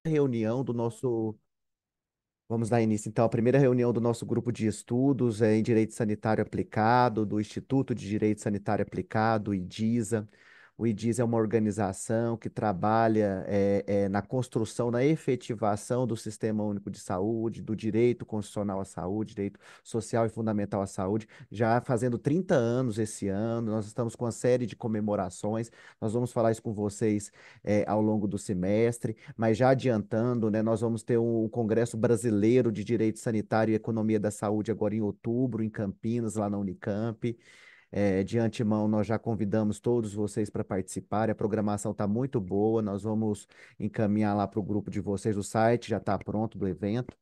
reunião do nosso. Vamos dar início, então, à primeira reunião do nosso grupo de estudos em Direito Sanitário Aplicado, do Instituto de Direito Sanitário Aplicado, o IDISA. O IDISA é uma organização que trabalha na construção, na efetivação do Sistema Único de Saúde, do direito constitucional à saúde, direito social e fundamental à saúde, já fazendo 30 anos esse ano. Nós estamos com uma série de comemorações, nós vamos falar isso com vocês ao longo do semestre. Mas já adiantando, né, nós vamos ter um Congresso Brasileiro de Direito Sanitário e Economia da Saúde agora em outubro, em Campinas, lá na Unicamp. De antemão, nós já convidamos todos vocês para participarem. A programação está muito boa. Nós vamos encaminhar lá para o grupo de vocês. O site já está pronto do evento,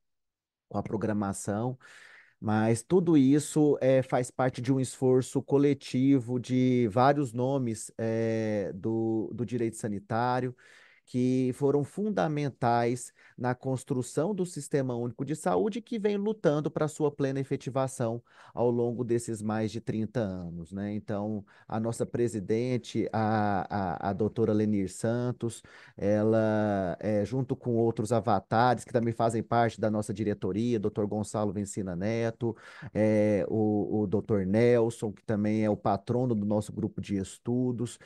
com a programação. Mas tudo isso faz parte de um esforço coletivo de vários nomes do direito sanitário que foram fundamentais na construção do Sistema Único de Saúde, que vem lutando para sua plena efetivação ao longo desses mais de 30 anos, né? Então, a nossa presidente, a doutora Lenir Santos, ela, junto com outros avatares que também fazem parte da nossa diretoria, doutor Gonçalo Vencina Neto, o doutor Nelson, que também é o patrono do nosso grupo de estudos,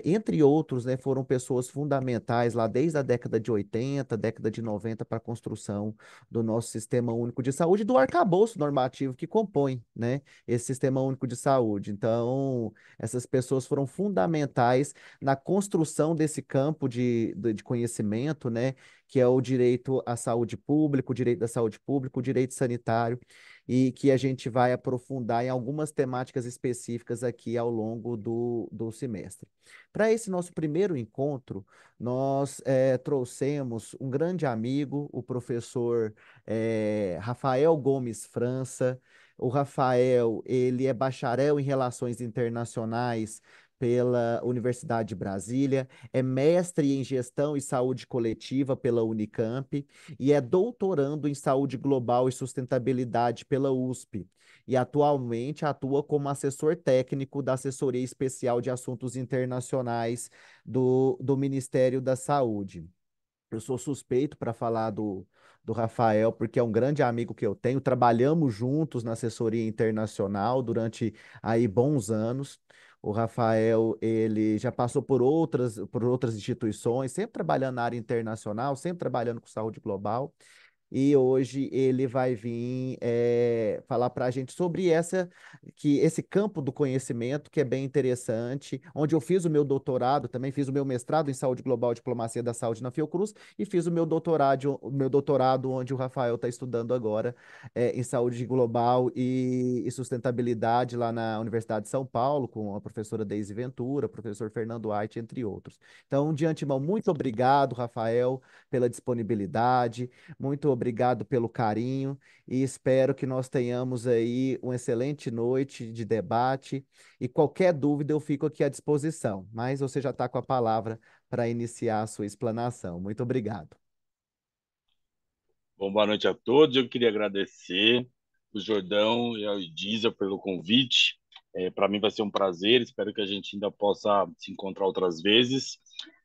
entre outros, né, foram pessoas fundamentais lá desde a década de 80, década de 90, para a construção do nosso Sistema Único de Saúde, e do arcabouço normativo que compõe, né, esse Sistema Único de Saúde. Então, essas pessoas foram fundamentais na construção desse campo de conhecimento, né, que é o direito à saúde pública, o direito da saúde pública, o direito sanitário, e que a gente vai aprofundar em algumas temáticas específicas aqui ao longo do semestre. Para esse nosso primeiro encontro, nós trouxemos um grande amigo, o professor Rafael Gomes França. O Rafael, ele é bacharel em Relações Internacionais pela Universidade de Brasília, é mestre em Gestão e Saúde Coletiva pela Unicamp e é doutorando em Saúde Global e Sustentabilidade pela USP e atualmente atua como assessor técnico da Assessoria Especial de Assuntos Internacionais do Ministério da Saúde. Eu sou suspeito para falar do Rafael, porque é um grande amigo que eu tenho. Trabalhamos juntos na assessoria internacional durante aí bons anos. O Rafael, ele já passou por outras instituições, sempre trabalhando na área internacional, sempre trabalhando com saúde global. E hoje ele vai vir falar para a gente sobre esse campo do conhecimento que é bem interessante, onde eu fiz o meu doutorado, também fiz o meu mestrado em Saúde Global e Diplomacia da Saúde na Fiocruz e fiz o meu doutorado onde o Rafael está estudando agora em Saúde Global e Sustentabilidade lá na Universidade de São Paulo, com a professora Deise Ventura, professor Fernando Ait, entre outros. Então, de antemão, muito obrigado, Rafael, pela disponibilidade. Muito obrigado pelo carinho e espero que nós tenhamos aí uma excelente noite de debate. E qualquer dúvida eu fico aqui à disposição, mas você já está com a palavra para iniciar a sua explanação. Muito obrigado. Bom, boa noite a todos. Eu queria agradecer o Jordão e ao Diesel pelo convite. Para mim vai ser um prazer. Espero que a gente ainda possa se encontrar outras vezes.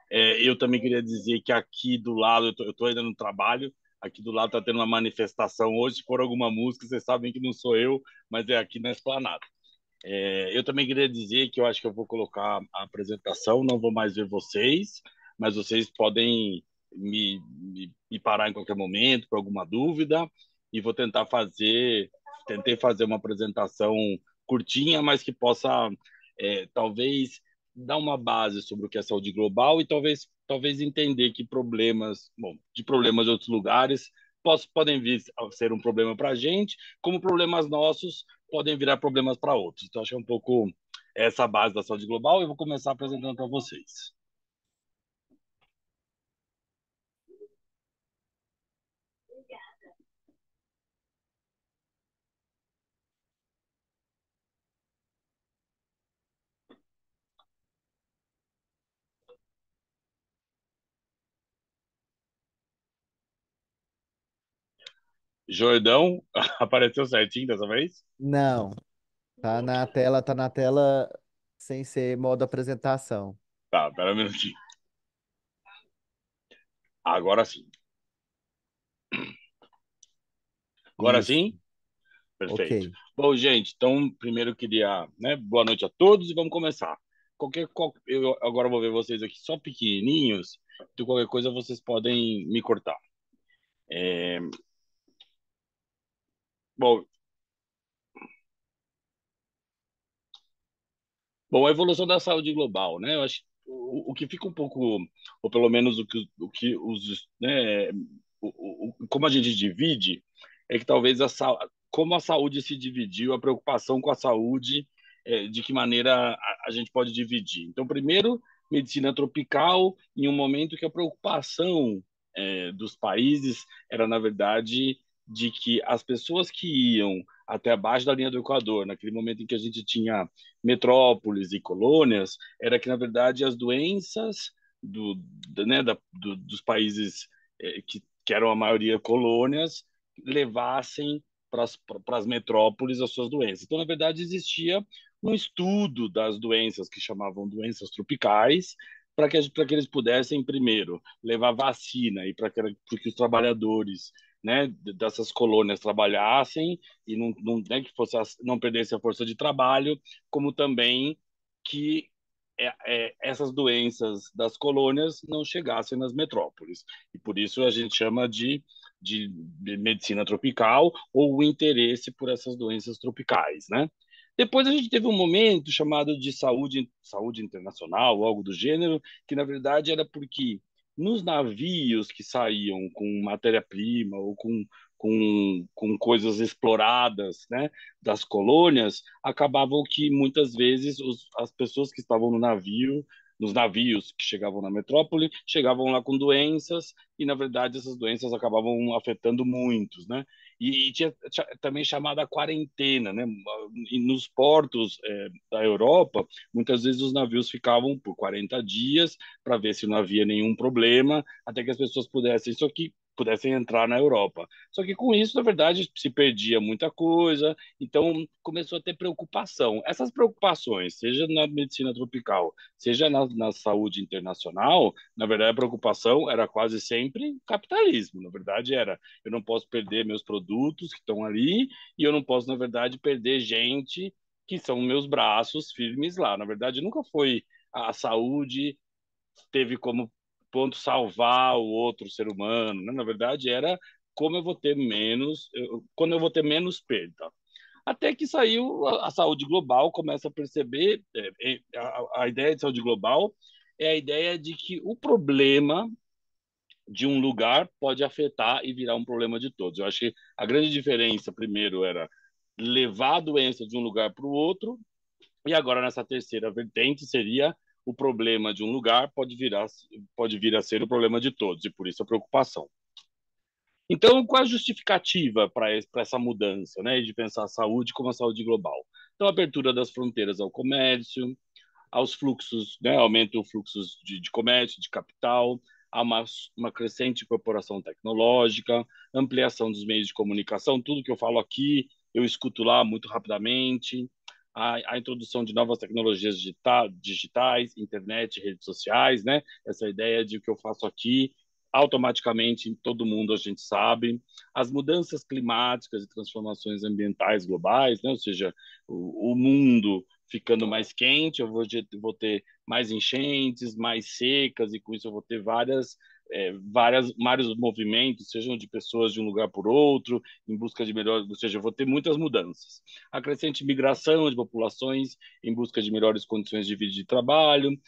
Eu também queria dizer que aqui do lado, eu tô ainda no trabalho, aqui do lado está tendo uma manifestação hoje. Se for alguma música, vocês sabem que não sou eu, mas é aqui na Esplanada. Eu também queria dizer que eu acho que eu vou colocar a apresentação, não vou mais ver vocês, mas vocês podem me parar em qualquer momento para alguma dúvida e vou tentei fazer uma apresentação curtinha, mas que possa talvez dar uma base sobre o que é saúde global e talvez entender que problemas, bom, de problemas de outros lugares podem vir a ser um problema para a gente, como problemas nossos podem virar problemas para outros. Então, acho que é um pouco essa a base da saúde global. Eu vou começar apresentando para vocês. Jordão, apareceu certinho dessa vez? Não, tá na tela sem ser modo apresentação. Tá, pera um minutinho. Agora sim. Agora Isso, sim? Perfeito. ok. Bom, gente, então, primeiro eu queria, né, boa noite a todos e vamos começar. Eu agora vou ver vocês aqui só pequenininhos, então qualquer coisa vocês podem me cortar. É, bom, Bom, a evolução da saúde global, né? Eu acho que o que fica um pouco, ou pelo menos o que os, né, como a gente divide, é que talvez como a saúde se dividiu, a preocupação com a saúde, de que maneira a gente pode dividir. Então, primeiro, medicina tropical, em um momento que a preocupação, dos países era, na verdade, de que as pessoas que iam até abaixo da linha do Equador, naquele momento em que a gente tinha metrópoles e colônias, era que, na verdade, as doenças dos países, que eram a maioria colônias, levassem para as metrópoles as suas doenças. Então, na verdade, existia um estudo das doenças que chamavam doenças tropicais, para que eles pudessem, primeiro, levar vacina e para que os trabalhadores, né, dessas colônias trabalhassem e né, que não perdesse a força de trabalho, como também que essas doenças das colônias não chegassem nas metrópoles. E por isso a gente chama de medicina tropical, ou o interesse por essas doenças tropicais, né? Depois a gente teve um momento chamado de saúde internacional, algo do gênero, que na verdade era porque nos navios que saíam com matéria-prima ou com coisas exploradas, né, das colônias, acabavam que muitas vezes as pessoas que estavam no navio, nos navios que chegavam na metrópole, chegavam lá com doenças e, na verdade, essas doenças acabavam afetando muitos, né? E tinha também chamada quarentena, né? E nos portos, da Europa, muitas vezes os navios ficavam por 40 dias para ver se não havia nenhum problema, até que as pessoas pudessem entrar na Europa. Só que com isso, na verdade, se perdia muita coisa, então começou a ter preocupação. Essas preocupações, seja na medicina tropical, seja na saúde internacional, na verdade a preocupação era quase sempre capitalismo. Na verdade era, eu não posso perder meus produtos que estão ali e eu não posso, na verdade, perder gente que são meus braços firmes lá. Na verdade, nunca foi a saúde teve como ponto salvar o outro ser humano, né? Na verdade, era como eu vou ter menos, quando eu vou ter menos perda. Até que saiu a saúde global, começa a perceber, a ideia de saúde global é a ideia de que o problema de um lugar pode afetar e virar um problema de todos. Eu acho que a grande diferença, primeiro, era levar a doença de um lugar para o outro, e agora, nessa terceira vertente, seria o problema de um lugar pode vir a ser o problema de todos, e por isso a preocupação. Então, qual a justificativa para essa mudança, né, de pensar a saúde como a saúde global? Então, a abertura das fronteiras ao comércio, aos fluxos, né, aumento os fluxos de comércio, de capital, há uma crescente incorporação tecnológica, ampliação dos meios de comunicação, tudo que eu falo aqui, eu escuto lá muito rapidamente, a introdução de novas tecnologias digitais, internet, redes sociais, né? Essa ideia de que eu faço aqui, automaticamente em todo mundo a gente sabe, as mudanças climáticas e transformações ambientais globais, né? Ou seja, o mundo ficando mais quente, vou ter mais enchentes, mais secas, e com isso eu vou ter vários movimentos, sejam de pessoas de um lugar por outro, em busca de melhor, ou seja, eu vou ter muitas mudanças. A crescente migração de populações em busca de melhores condições de vida e de trabalho,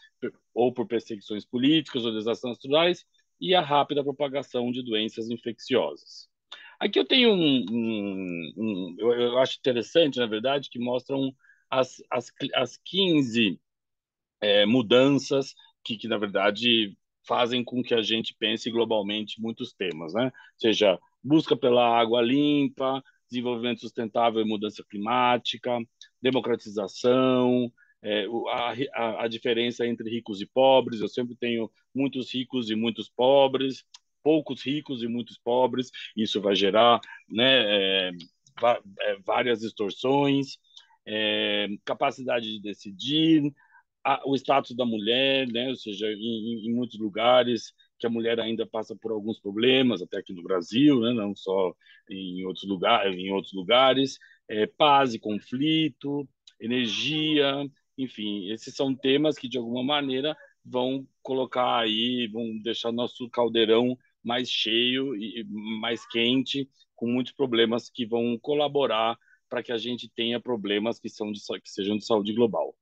ou por perseguições políticas ou desastres naturais, e a rápida propagação de doenças infecciosas. Aqui eu tenho eu acho interessante, na verdade, que mostram as 15 mudanças na verdade, fazem com que a gente pense globalmente muitos temas, né? Seja busca pela água limpa, desenvolvimento sustentável e mudança climática, democratização, a diferença entre ricos e pobres. Eu sempre tenho muitos ricos e muitos pobres, poucos ricos e muitos pobres. Isso vai gerar, né, várias distorções, capacidade de decidir, o status da mulher, né? Ou seja, em muitos lugares que a mulher ainda passa por alguns problemas, até aqui no Brasil, né? Não só em outros lugares, paz e conflito, energia, enfim, esses são temas que de alguma maneira vão colocar aí, vão deixar nosso caldeirão mais cheio e mais quente, com muitos problemas que vão colaborar para que a gente tenha problemas que sejam de saúde global.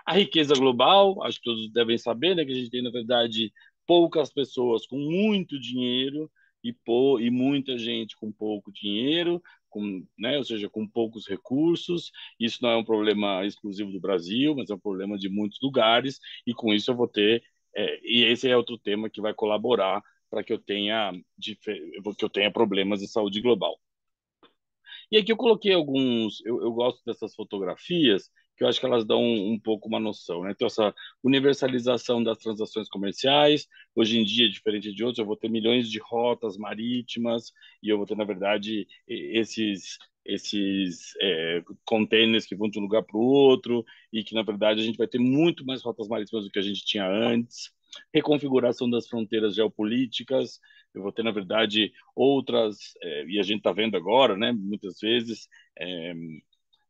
A riqueza global, acho que todos devem saber, né, que a gente tem, na verdade, poucas pessoas com muito dinheiro e muita gente com pouco dinheiro, né, ou seja, com poucos recursos. Isso não é um problema exclusivo do Brasil, mas é um problema de muitos lugares, e com isso eu vou ter, e esse é outro tema que vai colaborar para que eu tenha problemas de saúde global. E aqui eu coloquei eu gosto dessas fotografias, que eu acho que elas dão um pouco uma noção, né? Então, essa universalização das transações comerciais, hoje em dia, diferente de outros, eu vou ter milhões de rotas marítimas e eu vou ter, na verdade, esses containers que vão de um lugar para o outro e que, na verdade, a gente vai ter muito mais rotas marítimas do que a gente tinha antes. Reconfiguração das fronteiras geopolíticas, eu vou ter, na verdade, outras, e a gente está vendo agora, né, muitas vezes, é,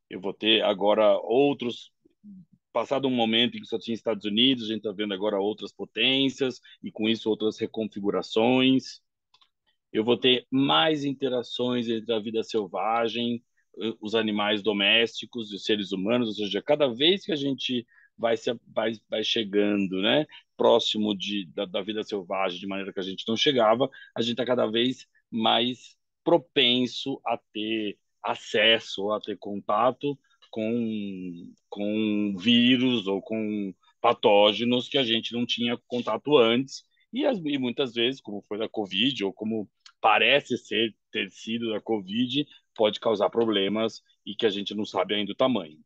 eu vou ter agora outros, passado um momento em que só tinha Estados Unidos, a gente está vendo agora outras potências, e com isso outras reconfigurações. Eu vou ter mais interações entre a vida selvagem, os animais domésticos e os seres humanos, ou seja, cada vez que a gente vai chegando, né, próximo da vida selvagem de maneira que a gente não chegava, a gente está cada vez mais propenso a ter acesso, a ter contato com vírus ou com patógenos que a gente não tinha contato antes, e muitas vezes, como foi da Covid, ou como parece ter sido da Covid, pode causar problemas e que a gente não sabe ainda o tamanho.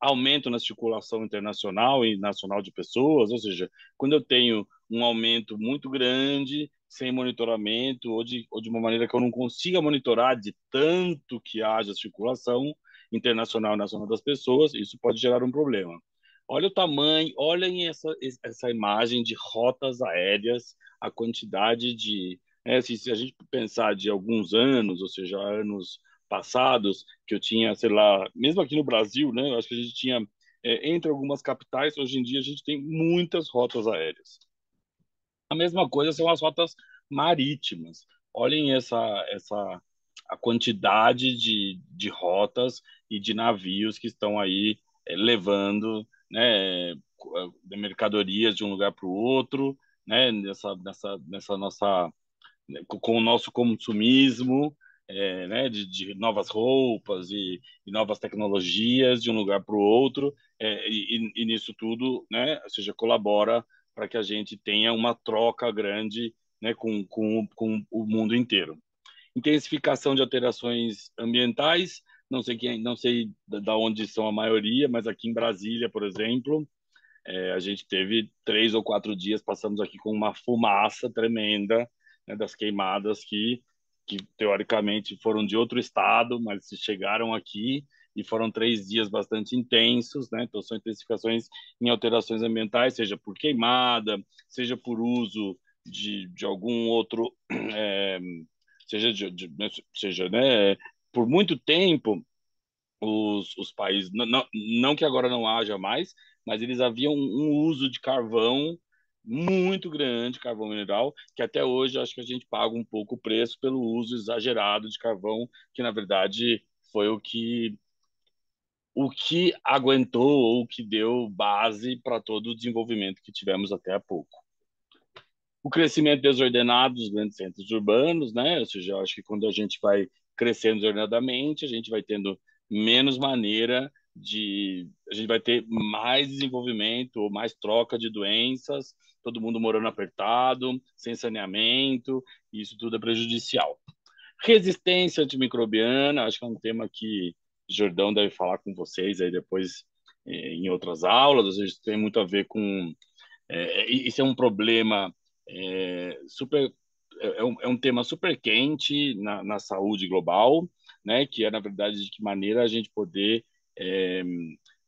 Aumento na circulação internacional e nacional de pessoas, ou seja, quando eu tenho um aumento muito grande, sem monitoramento, ou de uma maneira que eu não consiga monitorar de tanto que haja circulação internacional e nacional das pessoas, isso pode gerar um problema. Olha o tamanho, olhem essa imagem de rotas aéreas, a quantidade de. Se a gente pensar de alguns anos, ou seja, anos passados, que eu tinha, sei lá, mesmo aqui no Brasil, né? Eu acho que a gente tinha, entre algumas capitais, hoje em dia a gente tem muitas rotas aéreas. A mesma coisa são as rotas marítimas. Olhem a quantidade de rotas e de navios que estão aí levando, né, mercadorias de um lugar para o outro, né, nessa nossa com o nosso consumismo, né, de novas roupas e novas tecnologias de um lugar para o outro, e nisso tudo, né, ou seja, colabora para que a gente tenha uma troca grande, né, com o mundo inteiro. Intensificação de alterações ambientais, não sei da onde são a maioria, mas aqui em Brasília, por exemplo, a gente teve 3 ou 4 dias, passamos aqui com uma fumaça tremenda, né, das queimadas que teoricamente foram de outro estado, mas chegaram aqui e foram 3 dias bastante intensos, né? Então são intensificações em alterações ambientais, seja por queimada, seja por uso de algum outro, é, seja, né, por muito tempo os países, não que agora não haja mais, mas eles haviam um uso de carvão muito grande, carvão mineral, que até hoje acho que a gente paga um pouco o preço pelo uso exagerado de carvão, que na verdade foi o que aguentou ou o que deu base para todo o desenvolvimento que tivemos até há pouco. O crescimento desordenado dos grandes centros urbanos, né? Ou seja, eu acho que quando a gente vai crescendo desordenadamente, a gente vai tendo menos maneira a gente vai ter mais desenvolvimento ou mais troca de doenças, todo mundo morando apertado, sem saneamento, e isso tudo é prejudicial. Resistência antimicrobiana, acho que é um tema que Jordão deve falar com vocês aí depois em outras aulas, ou seja, tem muito a ver com isso é um problema super é um tema super quente na saúde global, né? Que é na verdade de que maneira a gente poder é,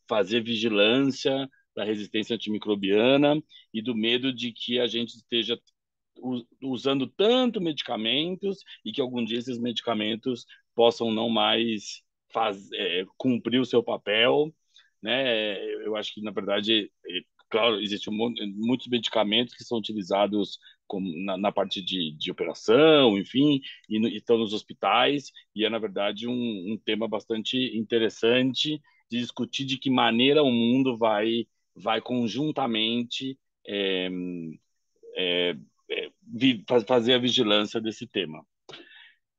fazer vigilância da resistência antimicrobiana e do medo de que a gente esteja usando tanto medicamentos e que algum dia esses medicamentos possam não mais cumprir o seu papel, né? Eu acho que, na verdade, claro, existem muitos medicamentos que são utilizados na parte de operação, enfim, e estão nos hospitais, e é, na verdade, um tema bastante interessante de discutir de que maneira o mundo vai conjuntamente é, é, fazer a vigilância desse tema.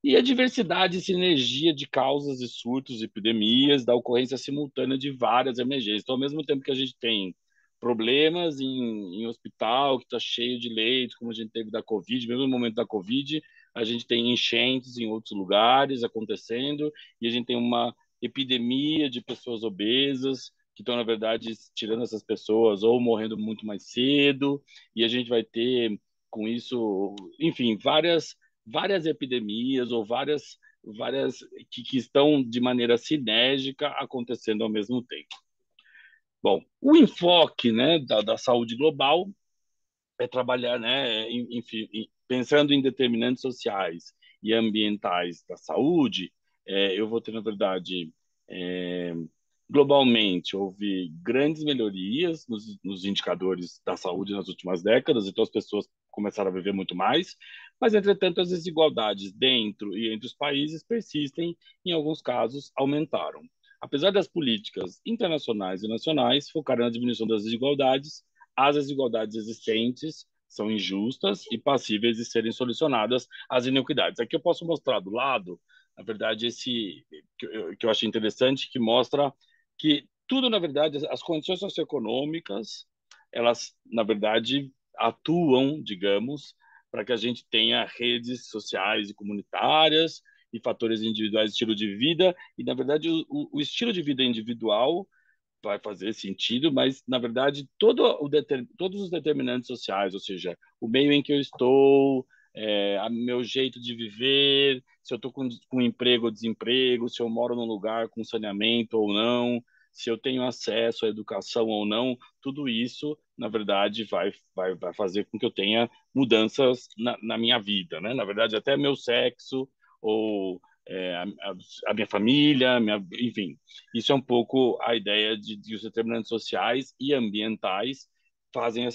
E a diversidade e sinergia de causas e surtos, epidemias, da ocorrência simultânea de várias emergências. Então, ao mesmo tempo que a gente tem problemas em hospital, que está cheio de leitos, como a gente teve da Covid, mesmo no momento da Covid, a gente tem enchentes em outros lugares acontecendo, e a gente tem uma epidemia de pessoas obesas, que estão, na verdade, tirando essas pessoas ou morrendo muito mais cedo, e a gente vai ter, com isso, enfim, várias epidemias ou várias que estão de maneira sinérgica acontecendo ao mesmo tempo. Bom, o enfoque, né, da saúde global é trabalhar, né, enfim, pensando em determinantes sociais e ambientais da saúde. Eu vou ter, na verdade, é, globalmente, houve grandes melhorias nos indicadores da saúde nas últimas décadas, então as pessoas começaram a viver muito mais, mas, entretanto, as desigualdades dentro e entre os países persistem, em alguns casos, aumentaram. Apesar das políticas internacionais e nacionais focarem na diminuição das desigualdades, as desigualdades existentes são injustas e passíveis de serem solucionadas as inequidades. Aqui eu posso mostrar do lado, na verdade, esse que eu achei interessante, que mostra que tudo, na verdade, as condições socioeconômicas, elas, na verdade, atuam, digamos, para que a gente tenha redes sociais e comunitárias e fatores individuais de estilo de vida, e, na verdade, o estilo de vida individual vai fazer sentido, mas, na verdade, todos os determinantes sociais, ou seja, o meio em que eu estou, meu jeito de viver, se eu estou com emprego ou desemprego, se eu moro num lugar com saneamento ou não, se eu tenho acesso à educação ou não, tudo isso, na verdade, vai fazer com que eu tenha mudanças na minha vida, né? Na verdade, até meu sexo ou a minha família, enfim, isso é um pouco a ideia de os determinantes sociais e ambientais fazem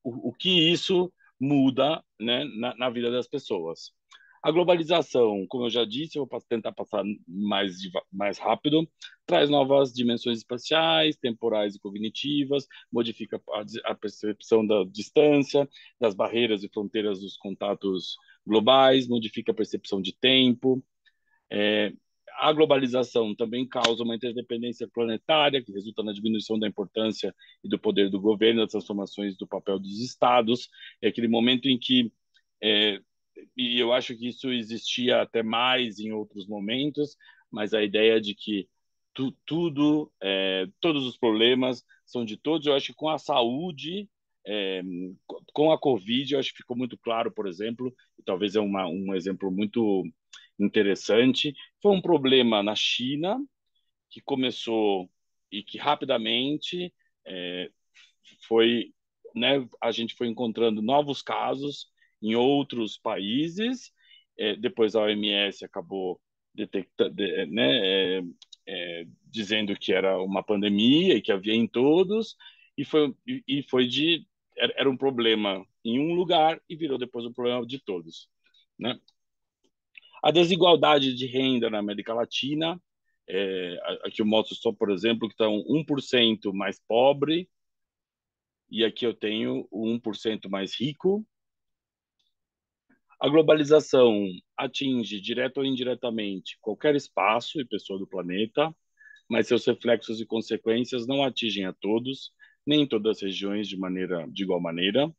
o que isso muda, né, na vida das pessoas. A globalização, como eu já disse, eu vou tentar passar mais rápido, traz novas dimensões espaciais, temporais e cognitivas, modifica a percepção da distância, das barreiras e fronteiras dos contatos globais, modifica a percepção de tempo, é, a globalização também causa uma interdependência planetária, que resulta na diminuição da importância e do poder do governo, das transformações do papel dos estados. É aquele momento em que, é, e eu acho que isso existia até mais em outros momentos, mas a ideia de que todos os problemas são de todos, eu acho que com a saúde, é, com a Covid, eu acho que ficou muito claro, por exemplo, e talvez é um exemplo muito interessante. Foi um problema na China que começou e que rapidamente é, foi, né, a gente foi encontrando novos casos em outros países. Depois a OMS acabou detectando, dizendo que era uma pandemia e que havia em todos, e foi era um problema em um lugar e virou depois um problema de todos, né? A desigualdade de renda na América Latina, aqui eu mostro só, por exemplo, que está 1% mais pobre, e aqui eu tenho o 1% mais rico. A globalização atinge, direto ou indiretamente, qualquer espaço e pessoa do planeta, mas seus reflexos e consequências não atingem a todos, nem em todas as regiões de igual maneira.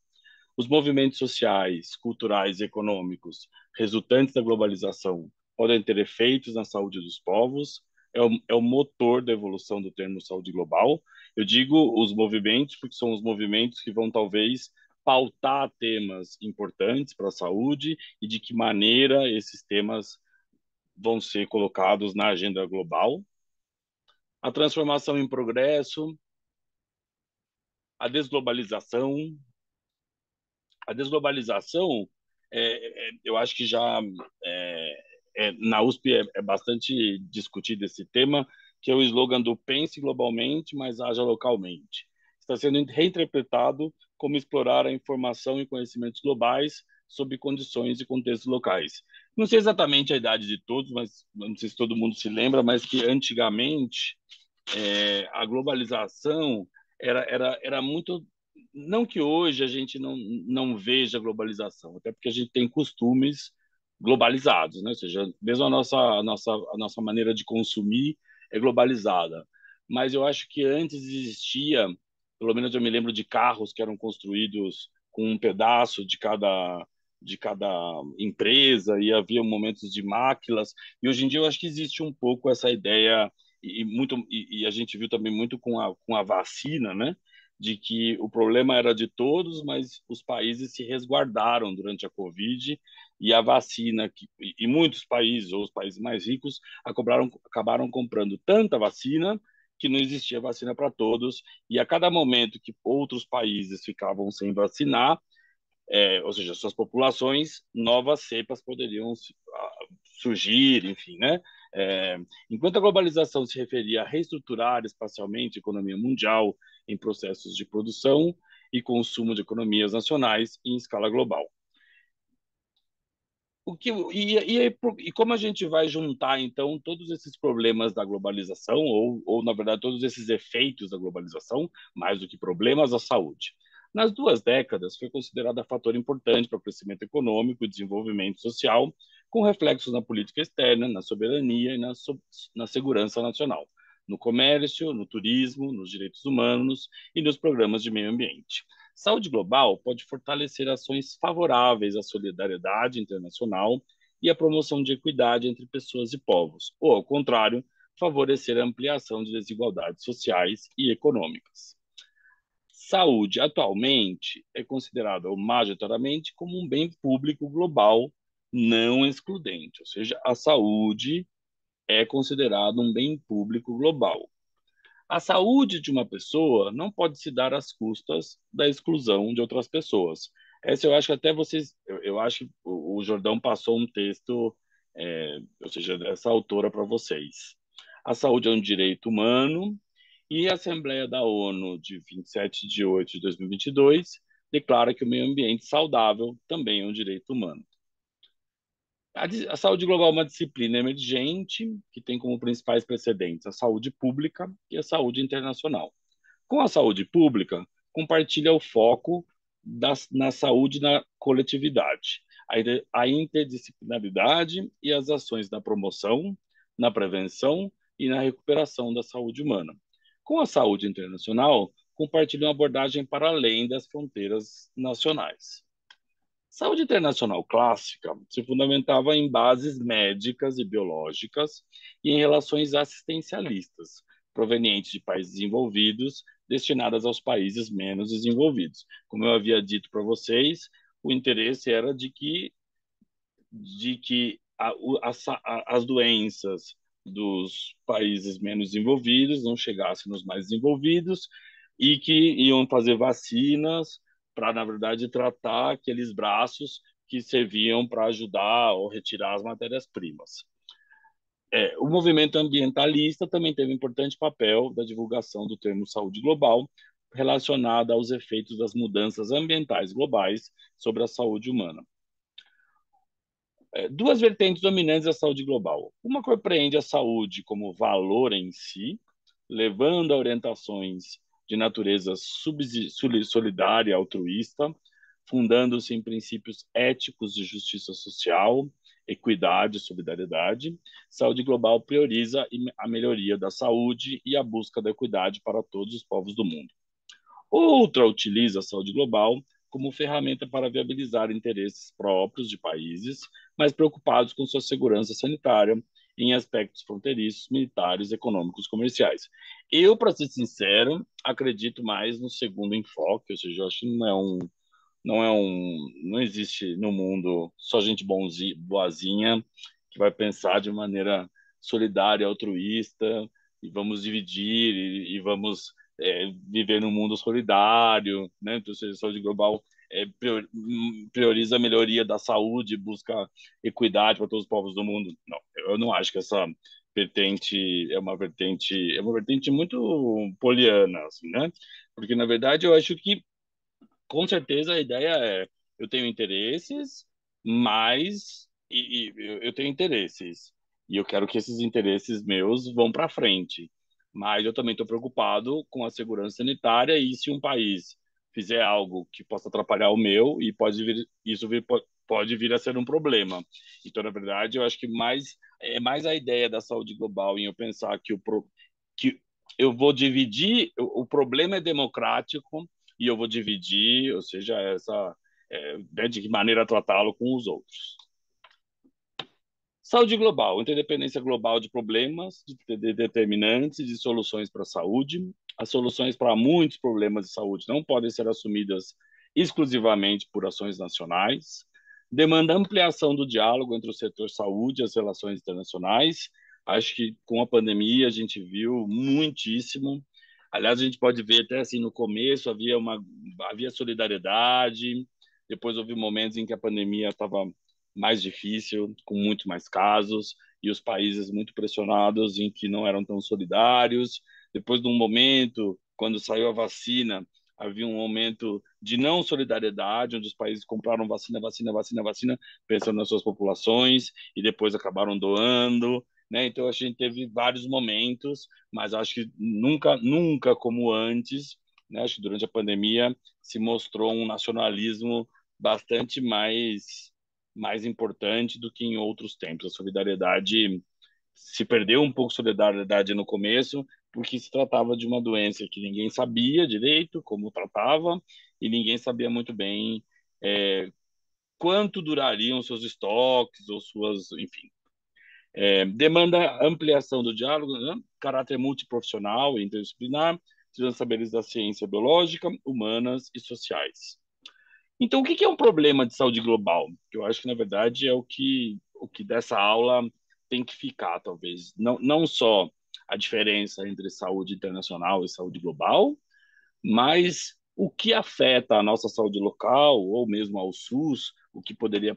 Os movimentos sociais, culturais e econômicos resultantes da globalização podem ter efeitos na saúde dos povos. É o motor da evolução do termo saúde global. Eu digo os movimentos porque são os movimentos que vão talvez pautar temas importantes para a saúde e de que maneira esses temas vão ser colocados na agenda global. A transformação em progresso, a desglobalização. A desglobalização, eu acho que já na USP é bastante discutido esse tema, que é o slogan do pense globalmente, mas haja localmente. Está sendo reinterpretado como explorar a informação e conhecimentos globais sob condições e contextos locais. Não sei exatamente a idade de todos, mas não sei se todo mundo se lembra, mas que antigamente a globalização era muito. Não que hoje a gente não veja globalização, até porque a gente tem costumes globalizados, né? Ou seja, mesmo a nossa maneira de consumir é globalizada. Mas eu acho que antes existia, pelo menos eu me lembro de carros que eram construídos com um pedaço de cada empresa, e havia momentos de máquinas, e hoje em dia eu acho que existe um pouco essa ideia e a gente viu também muito com a vacina, né? De que o problema era de todos, mas os países se resguardaram durante a Covid e a vacina, e muitos países, ou os países mais ricos, acabaram comprando tanta vacina que não existia vacina para todos, e a cada momento que outros países ficavam sem vacinar, ou seja, suas populações, novas cepas poderiam surgir, enfim, né? É, enquanto a globalização se referia a reestruturar espacialmente a economia mundial em processos de produção e consumo de economias nacionais em escala global. E como a gente vai juntar, então, todos esses problemas da globalização, na verdade, todos esses efeitos da globalização, mais do que problemas, à saúde? Nas 2 décadas, foi considerada fator importante para o crescimento econômico e desenvolvimento social, com reflexos na política externa, na soberania e na segurança nacional, no comércio, no turismo, nos direitos humanos e nos programas de meio ambiente. Saúde global pode fortalecer ações favoráveis à solidariedade internacional e à promoção de equidade entre pessoas e povos, ou, ao contrário, favorecer a ampliação de desigualdades sociais e econômicas. Saúde, atualmente, é considerada majoritariamente como um bem público global não excludente, ou seja, a saúde é considerada um bem público global. A saúde de uma pessoa não pode se dar às custas da exclusão de outras pessoas. Essa eu acho que até vocês, eu acho que o Jordão passou um texto, ou seja, dessa autora para vocês. A saúde é um direito humano e a Assembleia da ONU de 27 de 8 de 2022 declara que o meio ambiente saudável também é um direito humano. A saúde global é uma disciplina emergente que tem como principais precedentes a saúde pública e a saúde internacional. Com a saúde pública, compartilha o foco na saúde na coletividade, a interdisciplinaridade e as ações na promoção, na prevenção e na recuperação da saúde humana. Com a saúde internacional, compartilha uma abordagem para além das fronteiras nacionais. Saúde internacional clássica se fundamentava em bases médicas e biológicas e em relações assistencialistas, provenientes de países desenvolvidos, destinadas aos países menos desenvolvidos. Como eu havia dito para vocês, o interesse era de que as doenças dos países menos desenvolvidos não chegassem nos mais desenvolvidos e que iam fazer vacinas para, na verdade, tratar aqueles braços que serviam para ajudar ou retirar as matérias-primas. O movimento ambientalista também teve um importante papel da divulgação do termo saúde global, relacionada aos efeitos das mudanças ambientais globais sobre a saúde humana. 2 vertentes dominantes da saúde global. Uma compreende a saúde como valor em si, levando a orientações de natureza solidária, altruísta, fundando-se em princípios éticos de justiça social, equidade e solidariedade. Saúde global prioriza a melhoria da saúde e a busca da equidade para todos os povos do mundo. Outra utiliza a saúde global como ferramenta para viabilizar interesses próprios de países, mas preocupados com sua segurança sanitária em aspectos fronteiriços, militares, econômicos, comerciais. Eu, para ser sincero, acredito mais no segundo enfoque, ou seja, eu acho que não existe no mundo só gente boazinha que vai pensar de maneira solidária, altruísta, e vamos dividir e vamos viver num mundo solidário, né? Então, ou seja, a saúde global prioriza a melhoria da saúde, busca equidade para todos os povos do mundo. Não, eu não acho que essa vertente é uma vertente muito poliana, assim, né? Porque na verdade eu acho que com certeza a ideia é eu tenho interesses, mas eu tenho interesses e eu quero que esses interesses meus vão para frente. Mas eu também estou preocupado com a segurança sanitária e se um país fizer algo que possa atrapalhar o meu e pode vir a ser um problema. Então, na verdade, eu acho que é mais a ideia da saúde global em eu pensar que eu vou dividir, o problema é democrático e eu vou dividir, ou seja, né, de que maneira tratá-lo com os outros. Saúde global, interdependência global de problemas, de determinantes, de soluções para a saúde. As soluções para muitos problemas de saúde não podem ser assumidas exclusivamente por ações nacionais. Demanda ampliação do diálogo entre o setor saúde e as relações internacionais. Acho que com a pandemia a gente viu muitíssimo. Aliás, a gente pode ver até assim no começo havia solidariedade, depois houve momentos em que a pandemia estava mais difícil, com muito mais casos, e os países muito pressionados em que não eram tão solidários. Depois de um momento, quando saiu a vacina, havia um momento de não solidariedade, onde os países compraram vacina, vacina, vacina, vacina, pensando nas suas populações, e depois acabaram doando. Né? Então, a gente teve vários momentos, mas acho que nunca, nunca como antes, né? Acho que durante a pandemia se mostrou um nacionalismo bastante mais importante do que em outros tempos. A solidariedade se perdeu um pouco a solidariedade no começo, porque se tratava de uma doença que ninguém sabia direito como tratava e ninguém sabia muito bem quanto durariam seus estoques ou suas, enfim. Demanda ampliação do diálogo, né? Caráter multiprofissional e interdisciplinar, utilizando saberes da ciência biológica, humanas e sociais. Então, o que é um problema de saúde global? Que eu acho que, na verdade, é o que dessa aula tem que ficar, talvez. Não só a diferença entre saúde internacional e saúde global, mas o que afeta a nossa saúde local, ou mesmo ao SUS, o que poderia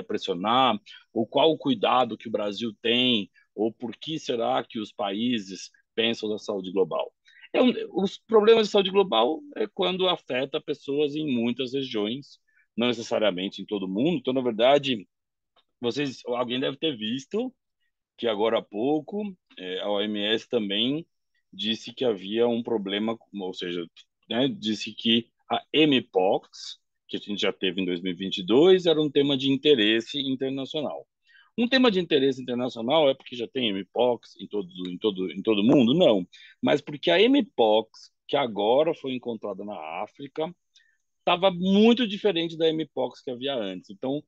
pressionar, ou qual o cuidado que o Brasil tem, ou por que será que os países pensam na saúde global. Os problemas de saúde global é quando afeta pessoas em muitas regiões, não necessariamente em todo mundo. Então, na verdade, alguém deve ter visto que agora há pouco a OMS também disse que havia um problema, ou seja, né, disse que a Mpox, que a gente já teve em 2022, era um tema de interesse internacional. Um tema de interesse internacional é porque já tem Mpox em todo mundo? Não. Mas porque a Mpox, que agora foi encontrada na África, estava muito diferente da Mpox que havia antes. Então,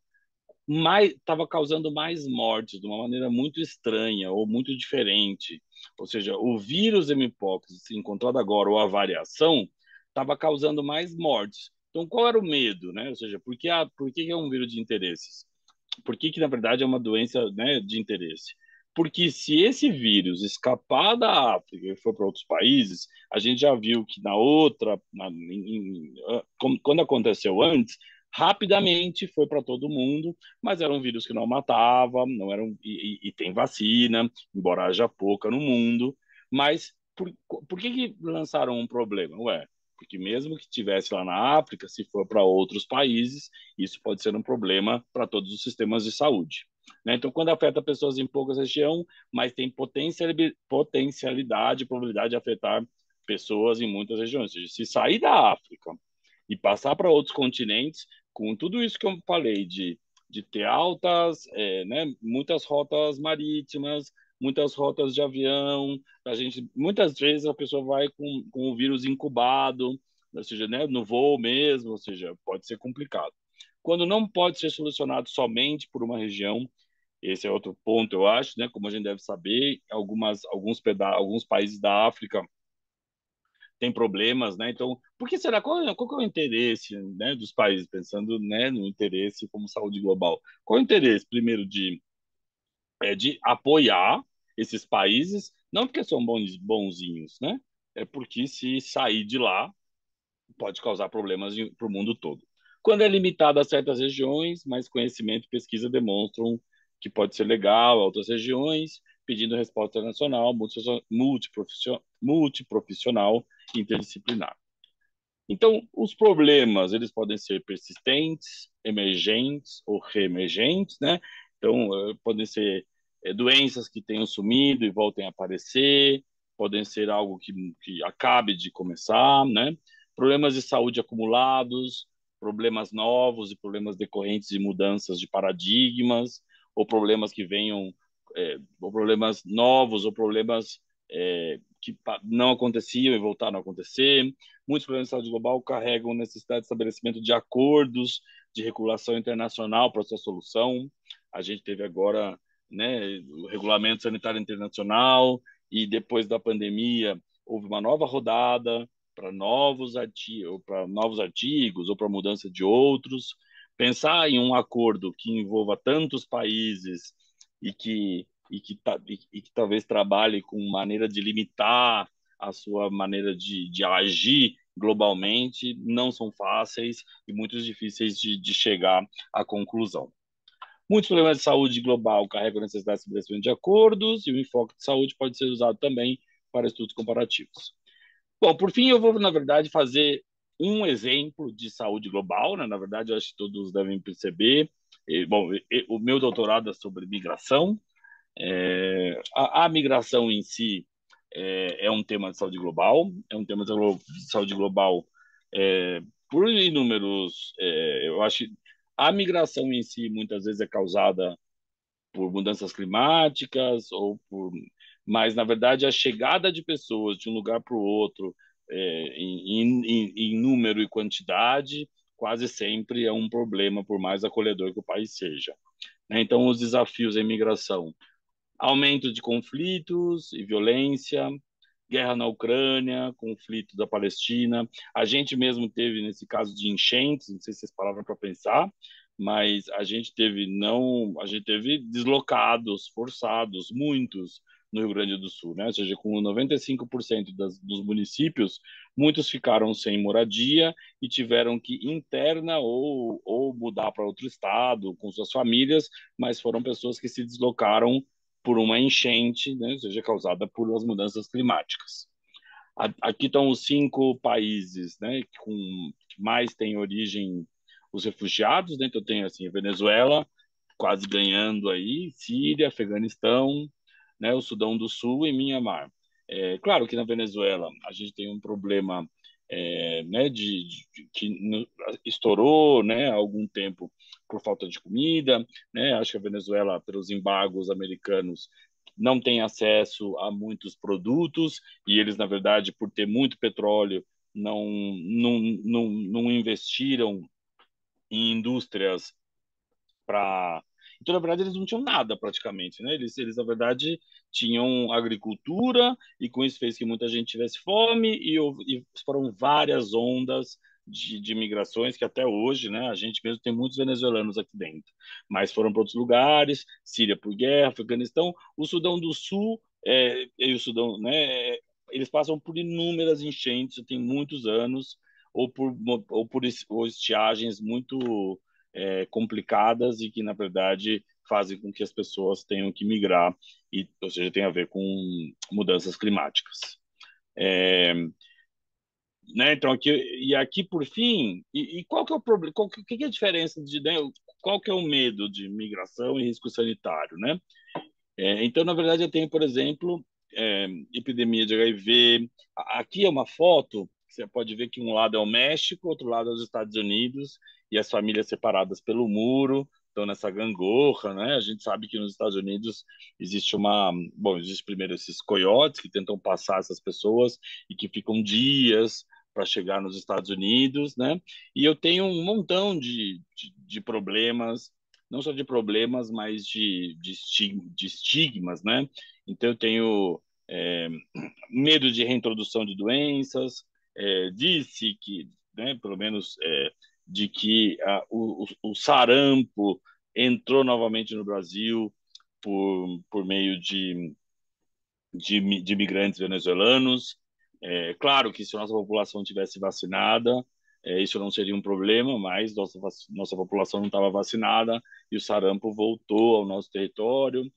estava causando mais mortes de uma maneira muito estranha ou muito diferente. Ou seja, o vírus Mpox encontrado agora, ou a variação, estava causando mais mortes. Então, qual era o medo, né? Ou seja, por que é um vírus de interesses? Por que na verdade é uma doença, né, de interesse? Porque se esse vírus escapar da África e for para outros países, a gente já viu que quando aconteceu antes, rapidamente foi para todo mundo, mas era um vírus que não matava, não era e tem vacina, embora haja pouca no mundo. Mas por que lançaram um problema? Ué, porque mesmo que tivesse lá na África, se for para outros países, isso pode ser um problema para todos os sistemas de saúde. Né? Então, quando afeta pessoas em poucas regiões, mas tem potencialidade, probabilidade de afetar pessoas em muitas regiões. Ou seja, se sair da África e passar para outros continentes, com tudo isso que eu falei de ter né, muitas rotas marítimas, muitas rotas de avião, muitas vezes a pessoa vai com o vírus incubado, ou seja, né, no voo mesmo, ou seja, pode ser complicado. Quando não pode ser solucionado somente por uma região, esse é outro ponto, eu acho, né? Como a gente deve saber, alguns países da África têm problemas, né? Então, por que será? Qual que é o interesse, né, dos países, pensando, né, no interesse como saúde global? Qual é o interesse, primeiro, de apoiar esses países, não porque são bonzinhos, né? é porque se sair de lá, pode causar problemas para o mundo todo. Quando é limitado a certas regiões, mais conhecimento e pesquisa demonstram que pode ser legal a outras regiões, pedindo resposta nacional, multiprofissional e interdisciplinar. Então, os problemas, eles podem ser persistentes, emergentes ou reemergentes, né? Então, podem ser doenças que tenham sumido e voltem a aparecer, podem ser algo que acabe de começar, né? Problemas de saúde acumulados, problemas novos e problemas decorrentes de mudanças de paradigmas, ou problemas que venham, ou problemas novos, ou problemas que não aconteciam e voltaram a acontecer. Muitos problemas de saúde global carregam necessidade de estabelecimento de acordos de regulação internacional para sua solução. A gente teve agora, né, o Regulamento Sanitário Internacional, e depois da pandemia houve uma nova rodada para novos artigos ou para mudança de outros. Pensar em um acordo que envolva tantos países e que talvez trabalhe com maneira de limitar a sua maneira de agir globalmente não são fáceis e muito difíceis de chegar à conclusão. Muitos problemas de saúde global carregam a necessidade de estabelecimento de acordos e o enfoque de saúde pode ser usado também para estudos comparativos. Bom, por fim, eu vou, na verdade, fazer um exemplo de saúde global, né? Na verdade, eu acho que todos devem perceber. Bom, o meu doutorado é sobre migração. A migração em si é um tema de saúde global, é um tema de saúde global por inúmeros. Eu acho que a migração em si muitas vezes é causada por mudanças climáticas mas na verdade a chegada de pessoas de um lugar para o outro em número e quantidade quase sempre é um problema, por mais acolhedor que o país seja. Né? Então, os desafios em migração: aumento de conflitos e violência, guerra na Ucrânia, conflito da Palestina. A gente mesmo teve, nesse caso de enchentes, não sei se vocês pararam para pensar, mas a gente teve deslocados, forçados, muitos no Rio Grande do Sul, né? Ou seja, com 95% dos municípios, muitos ficaram sem moradia e tiveram que interna ou mudar para outro estado com suas famílias, mas foram pessoas que se deslocaram por uma enchente, né, seja causada por as mudanças climáticas. Aqui estão os 5 países, né, que mais têm origem os refugiados, né? Então tem assim Venezuela quase ganhando aí, Síria, Afeganistão, né, o Sudão do Sul e Mianmar. Claro que na Venezuela a gente tem um problema né, que estourou, né, há algum tempo por falta de comida, né? Acho que a Venezuela, pelos embargos americanos, não tem acesso a muitos produtos e eles, na verdade, por ter muito petróleo, não investiram em indústrias para. Então, na verdade, eles não tinham nada praticamente, né? Na verdade, tinham agricultura e com isso fez que muita gente tivesse fome e foram várias ondas de migrações que até hoje, né? A gente mesmo tem muitos venezuelanos aqui dentro, mas foram para outros lugares, Síria por guerra, Afeganistão, o Sudão do Sul e o Sudão, né? Eles passam por inúmeras enchentes, tem muitos anos, ou por estiagens muito complicadas e que, na verdade, fazem com que as pessoas tenham que migrar, ou seja, tem a ver com mudanças climáticas. É, né, então, aqui, por fim, qual que é o problema? Que é a diferença né, qual que é o medo de migração e risco sanitário, né? Então, na verdade, eu tenho, por exemplo, epidemia de HIV. Aqui é uma foto, você pode ver que um lado é o México, outro lado é os Estados Unidos, e as famílias separadas pelo muro, estão nessa gangorra, né? A gente sabe que nos Estados Unidos existe primeiro esses coiotes que tentam passar essas pessoas e que ficam dias para chegar nos Estados Unidos, né? E eu tenho um montão de problemas, não só de problemas, mas de estigmas, né? Então, eu tenho medo de reintrodução de doenças, disse que, né, pelo menos, de que o sarampo entrou novamente no Brasil por meio de imigrantes venezuelanos. É claro que se a nossa população tivesse vacinada, isso não seria um problema, mas nossa população não estava vacinada e o sarampo voltou ao nosso território.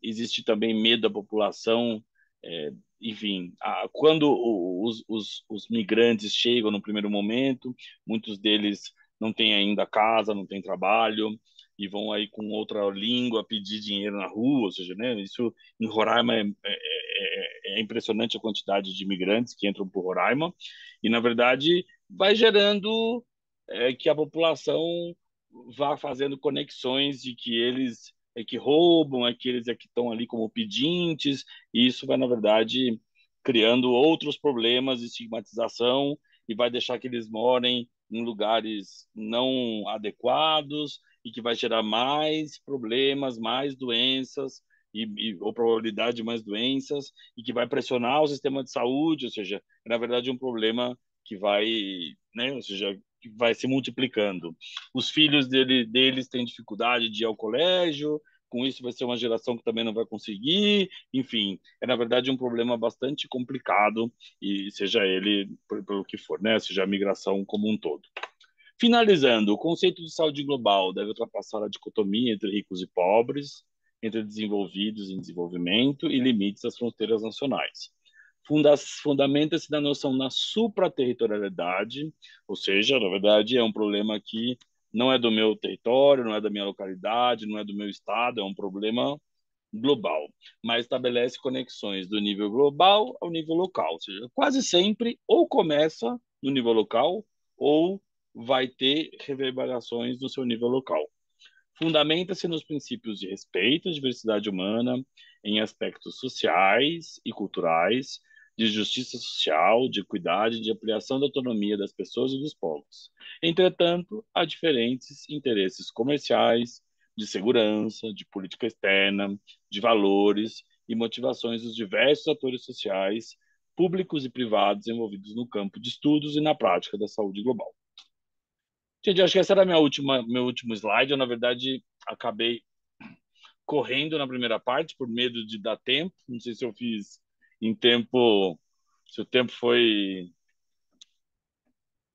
Existe também medo da população, é, enfim, quando os migrantes chegam no primeiro momento, muitos deles não têm ainda casa, não têm trabalho, e vão aí com outra língua pedir dinheiro na rua, ou seja, né, isso em Roraima é impressionante a quantidade de imigrantes que entram por Roraima, e na verdade vai gerando que a população vá fazendo conexões de que eles é que roubam, aqueles é que estão ali como pedintes, e isso vai, na verdade, criando outros problemas de estigmatização e vai deixar que eles morem em lugares não adequados e que vai gerar mais problemas, mais doenças ou probabilidade de mais doenças e que vai pressionar o sistema de saúde, ou seja, é, na verdade, um problema que vai, né, ou seja, que vai se multiplicando. Os filhos deles têm dificuldade de ir ao colégio, com isso vai ser uma geração que também não vai conseguir, enfim, é na verdade um problema bastante complicado, e seja ele pelo que for, né? Seja a migração como um todo. Finalizando, o conceito de saúde global deve ultrapassar a dicotomia entre ricos e pobres, entre desenvolvidos e em desenvolvimento e limites às fronteiras nacionais. Fundamenta-se na noção da supraterritorialidade, ou seja, na verdade, é um problema que não é do meu território, não é da minha localidade, não é do meu estado, é um problema global, mas estabelece conexões do nível global ao nível local, ou seja, quase sempre ou começa no nível local ou vai ter reverberações no seu nível local. Fundamenta-se nos princípios de respeito à diversidade humana, em aspectos sociais e culturais, de justiça social, de equidade e de ampliação da autonomia das pessoas e dos povos. Entretanto, há diferentes interesses comerciais, de segurança, de política externa, de valores e motivações dos diversos atores sociais, públicos e privados envolvidos no campo de estudos e na prática da saúde global. Gente, acho que essa era meu último slide. Eu, na verdade, acabei correndo na primeira parte por medo de dar tempo. Não sei se eu fiz em tempo, se o tempo foi.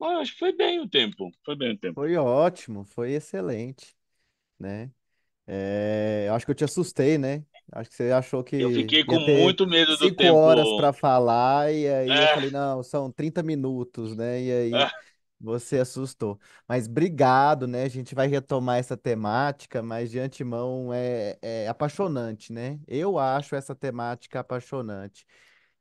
Ah, acho que foi bem o tempo. Foi bem o tempo. Foi ótimo, foi excelente, né? Eu acho que eu te assustei, né? Acho que você achou Eu que fiquei ia com ter muito medo do 5 horas tempo. para falar, e aí eu É, falei, não, são 30 minutos, né? E aí é, você assustou. Mas obrigado, né? A gente vai retomar essa temática, mas de antemão é apaixonante, né? Eu acho essa temática apaixonante.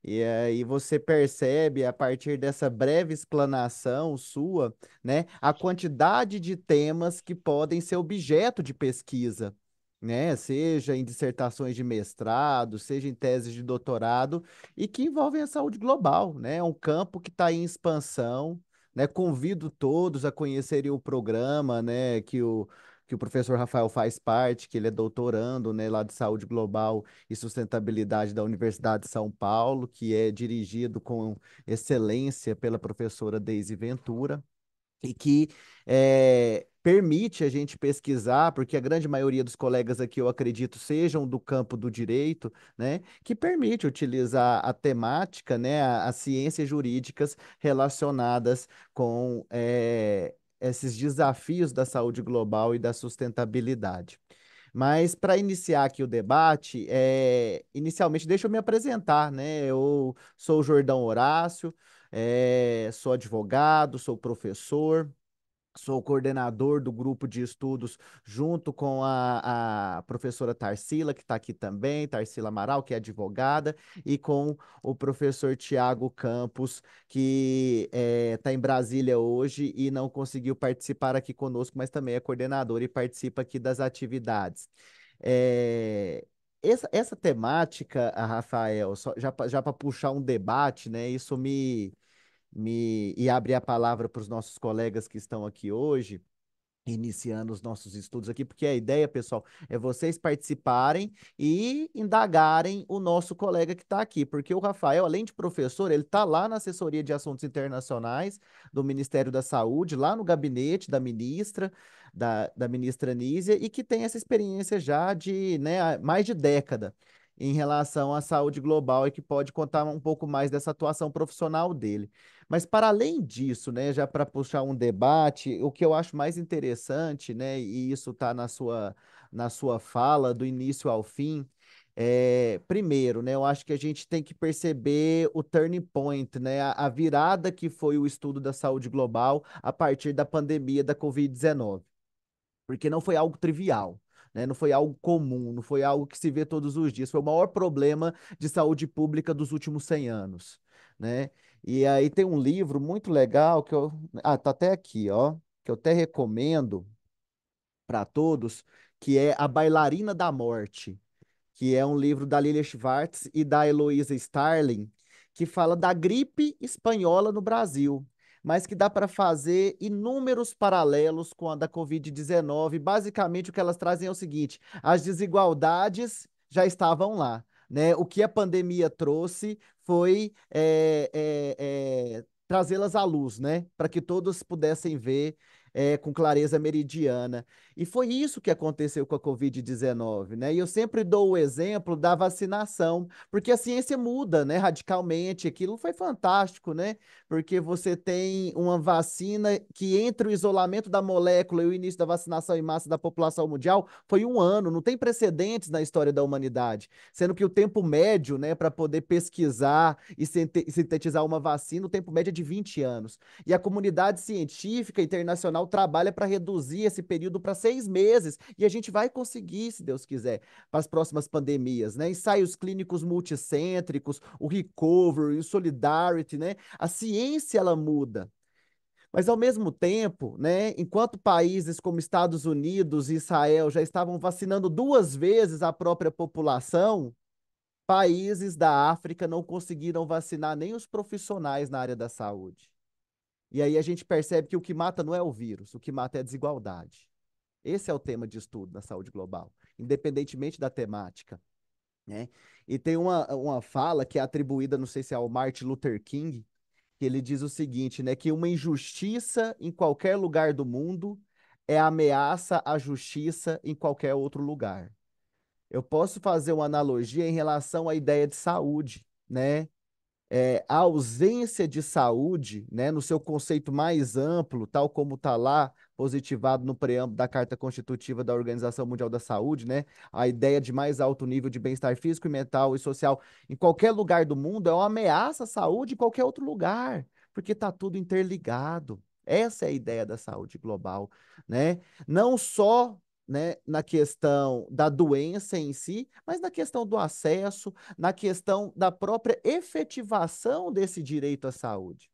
E aí você percebe, a partir dessa breve explanação sua, né, a quantidade de temas que podem ser objeto de pesquisa, né, seja em dissertações de mestrado, seja em teses de doutorado, e que envolvem a saúde global, né, é um campo que está em expansão, né, convido todos a conhecerem o programa, né, que o professor Rafael faz parte, que ele é doutorando, né, lá de saúde global e Sustentabilidade da Universidade de São Paulo, que é dirigido com excelência pela professora Deise Ventura e que permite a gente pesquisar, porque a grande maioria dos colegas aqui, eu acredito, sejam do campo do direito, né, que permite utilizar a temática, né, as ciências jurídicas relacionadas com esses desafios da saúde global e da sustentabilidade. Mas para iniciar aqui o debate, inicialmente deixa eu me apresentar, né? Eu sou o Jordão Horácio, sou advogado, sou professor. Sou coordenador do grupo de estudos junto com a professora Tarsila, que está aqui também, Tarsila Amaral, que é advogada, e com o professor Tiago Campos, que está em Brasília hoje e não conseguiu participar aqui conosco, mas também é coordenador e participa aqui das atividades. É, essa temática, Rafael, já para puxar um debate, né? Isso e abrir a palavra para os nossos colegas que estão aqui hoje, iniciando os nossos estudos aqui, porque a ideia, pessoal, é vocês participarem e indagarem o nosso colega que está aqui, porque o Rafael, além de professor, ele está lá na assessoria de assuntos internacionais do Ministério da Saúde, lá no gabinete da ministra, da ministra Nízia, e que tem essa experiência já de, né, mais de década. em relação à saúde global e que pode contar um pouco mais dessa atuação profissional dele. Mas para além disso, né, já para puxar um debate, o que eu acho mais interessante, né, e isso está na sua fala, do início ao fim, primeiro, né, eu acho que a gente tem que perceber o turning point, né, a virada que foi o estudo da saúde global a partir da pandemia da Covid-19, porque não foi algo trivial. Né? Não foi algo comum, não foi algo que se vê todos os dias. Foi o maior problema de saúde pública dos últimos 100 anos. Né? E aí tem um livro muito legal que eu. Ah, tá até aqui, ó. Que eu até recomendo para todos, que é A Bailarina da Morte, que é um livro da Lilia Schwartz e da Heloísa Starling, que fala da gripe espanhola no Brasil, mas que dá para fazer inúmeros paralelos com a da Covid-19. Basicamente, o que elas trazem é o seguinte: as desigualdades já estavam lá. Né? O que a pandemia trouxe foi trazê-las à luz, né? Para que todos pudessem ver com clareza meridiana. E foi isso que aconteceu com a Covid-19, né? E eu sempre dou o exemplo da vacinação, porque a ciência muda, né, radicalmente. Aquilo foi fantástico, né? Porque você tem uma vacina que entre o isolamento da molécula e o início da vacinação em massa da população mundial foi 1 ano, não tem precedentes na história da humanidade, sendo que o tempo médio, né, para poder pesquisar e sintetizar uma vacina, o tempo médio é de 20 anos. E a comunidade científica internacional trabalha para reduzir esse período para 6 meses. E a gente vai conseguir, se Deus quiser, para as próximas pandemias, né? Ensaios clínicos multicêntricos, o recovery, o solidarity, né? A ciência ela muda. Mas ao mesmo tempo, né, enquanto países como Estados Unidos e Israel já estavam vacinando 2 vezes a própria população, países da África não conseguiram vacinar nem os profissionais na área da saúde. E aí a gente percebe que o que mata não é o vírus, o que mata é a desigualdade. Esse é o tema de estudo na saúde global, independentemente da temática. Né? E tem uma fala que é atribuída, não sei se é ao Martin Luther King, que ele diz o seguinte, né, que uma injustiça em qualquer lugar do mundo é ameaça à justiça em qualquer outro lugar. Eu posso fazer uma analogia em relação à ideia de saúde, né? A ausência de saúde, né, no seu conceito mais amplo, tal como está lá positivado no preâmbulo da Carta Constitutiva da Organização Mundial da Saúde, né, a ideia de mais alto nível de bem-estar físico e mental e social em qualquer lugar do mundo é uma ameaça à saúde em qualquer outro lugar, porque está tudo interligado. Essa é a ideia da saúde global, né? Não só, né, na questão da doença em si, mas na questão do acesso, na questão da própria efetivação desse direito à saúde,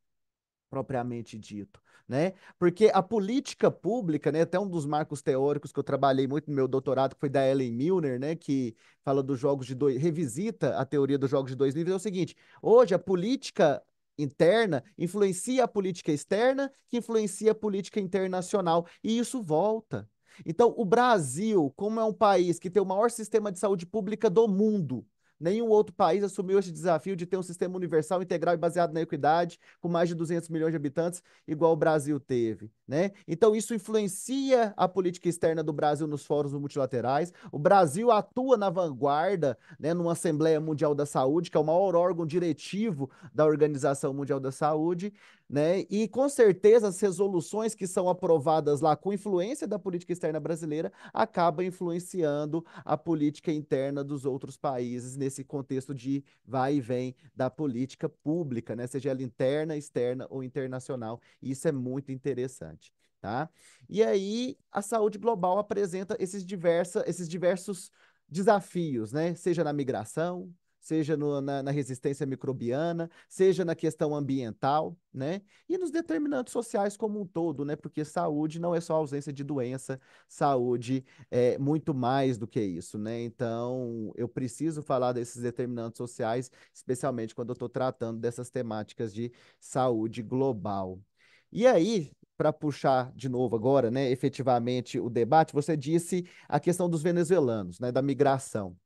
propriamente dito, né? Porque a política pública, né, até um dos marcos teóricos que eu trabalhei muito no meu doutorado, que foi da Ellen Milner, né, que fala dos jogos de dois, revisita a teoria dos jogos de dois níveis, é o seguinte: hoje a política interna influencia a política externa, que influencia a política internacional, e isso volta. Então, o Brasil, como é um país que tem o maior sistema de saúde pública do mundo, nenhum outro país assumiu esse desafio de ter um sistema universal, integral e baseado na equidade, com mais de 200 milhões de habitantes, igual o Brasil teve, né? Então, isso influencia a política externa do Brasil nos fóruns multilaterais. O Brasil atua na vanguarda, né, numa Assembleia Mundial da Saúde, que é o maior órgão diretivo da Organização Mundial da Saúde, né? E com certeza as resoluções que são aprovadas lá com influência da política externa brasileira acabam influenciando a política interna dos outros países nesse contexto de vai e vem da política pública, né? Seja ela interna, externa ou internacional. E isso é muito interessante. Tá? E aí, a saúde global apresenta esses diversos desafios, né? Seja na migração, seja na resistência microbiana, seja na questão ambiental, né? E nos determinantes sociais como um todo, né? Porque saúde não é só ausência de doença, saúde é muito mais do que isso, né? Então, eu preciso falar desses determinantes sociais, especialmente quando eu estou tratando dessas temáticas de saúde global. E aí, para puxar de novo agora, né, efetivamente o debate, você disse a questão dos venezuelanos, né, da migração,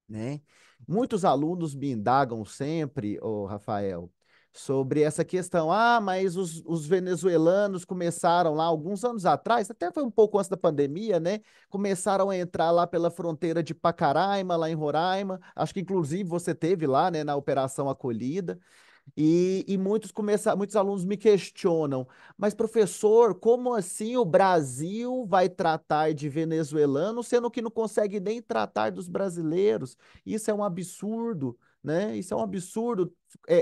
né? Muitos alunos me indagam sempre, Rafael, sobre essa questão. Ah, mas os venezuelanos começaram lá alguns anos atrás, até foi um pouco antes da pandemia, né? Começaram a entrar lá pela fronteira de Pacaraima, lá em Roraima. Acho que inclusive você teve lá, né, na Operação Acolhida. E muitos alunos me questionam, mas professor, como assim o Brasil vai tratar de venezuelanos, sendo que não consegue nem tratar dos brasileiros? Isso é um absurdo, né? Isso é um absurdo,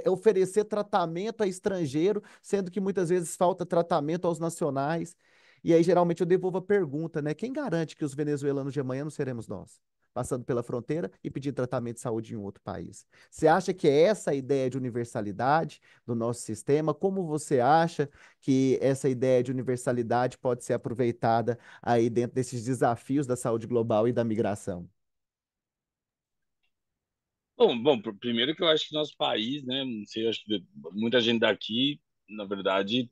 oferecer tratamento a estrangeiro, sendo que muitas vezes falta tratamento aos nacionais. E aí, geralmente, eu devolvo a pergunta, né? Quem garante que os venezuelanos de amanhã não seremos nós? Passando pela fronteira e pedindo tratamento de saúde em um outro país. Você acha que é essa a ideia de universalidade do nosso sistema? Como você acha que essa ideia de universalidade pode ser aproveitada aí dentro desses desafios da saúde global e da migração? Primeiro que eu acho que nosso país, né, não sei, eu acho que muita gente daqui, na verdade,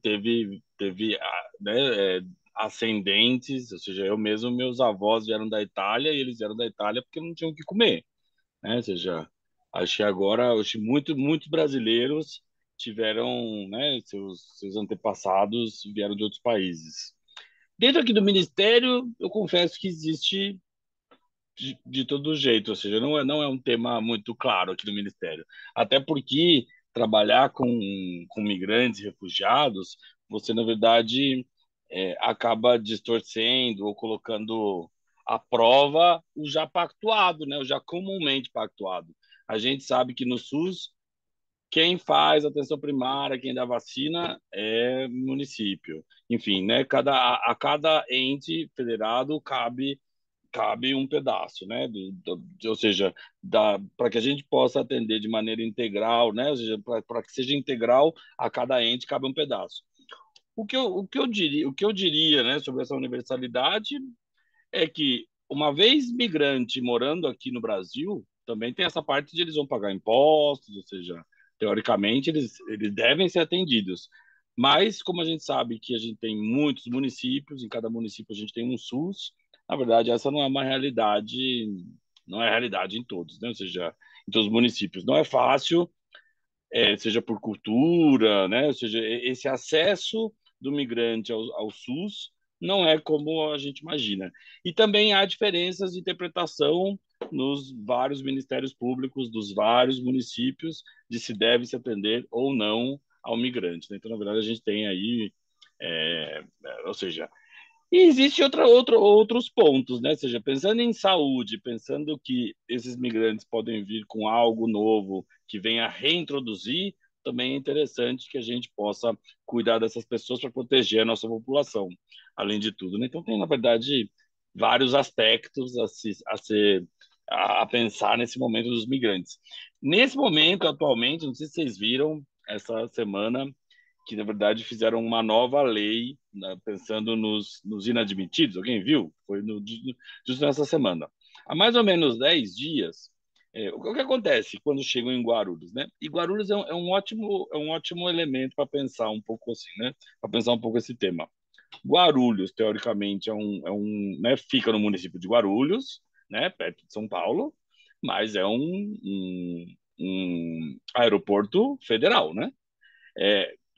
né, ascendentes, ou seja, eu mesmo, meus avós vieram da Itália e eles vieram da Itália porque não tinham o que comer, né? Ou seja, acho que agora, acho que muitos brasileiros tiveram, né, seus antepassados vieram de outros países. Dentro aqui do Ministério, eu confesso que existe de todo jeito, ou seja, não é um tema muito claro aqui no Ministério. Até porque trabalhar com migrantes, refugiados, você, na verdade, acaba distorcendo ou colocando à prova o já pactuado, né? O já comumente pactuado. A gente sabe que no SUS, quem faz atenção primária, quem dá vacina é município. Enfim, né? A cada ente federado cabe um pedaço, né? Ou seja, para que a gente possa atender de maneira integral, né? Ou seja, para que seja integral, a cada ente cabe um pedaço. O que eu diria, né, sobre essa universalidade é que, uma vez migrante morando aqui no Brasil, também tem essa parte de eles vão pagar impostos, ou seja, teoricamente eles devem ser atendidos. Mas, como a gente sabe que a gente tem muitos municípios, em cada município a gente tem um SUS, na verdade, essa não é uma realidade, não é realidade em todos, né? Ou seja, em todos os municípios. Não é fácil, seja por cultura, né? Ou seja, esse acesso do migrante ao SUS não é como a gente imagina. E também há diferenças de interpretação nos vários ministérios públicos dos vários municípios de se deve se atender ou não ao migrante, né? Então, na verdade, a gente tem aí, ou seja, e existe outros pontos, né? Ou seja, pensando em saúde, pensando que esses migrantes podem vir com algo novo que venha reintroduzir, também é interessante que a gente possa cuidar dessas pessoas para proteger a nossa população, além de tudo, né? Então tem, na verdade, vários aspectos a pensar nesse momento dos migrantes. Nesse momento, atualmente, não sei se vocês viram essa semana, que na verdade fizeram uma nova lei, né, pensando nos inadmitidos. Alguém viu? Foi justo nessa semana. Há mais ou menos 10 dias, o que acontece quando chegam em Guarulhos, né? E Guarulhos é um ótimo elemento para pensar um pouco assim, né? Para pensar um pouco esse tema. Guarulhos, teoricamente, né, fica no município de Guarulhos, né, perto de São Paulo, mas é um aeroporto federal, né?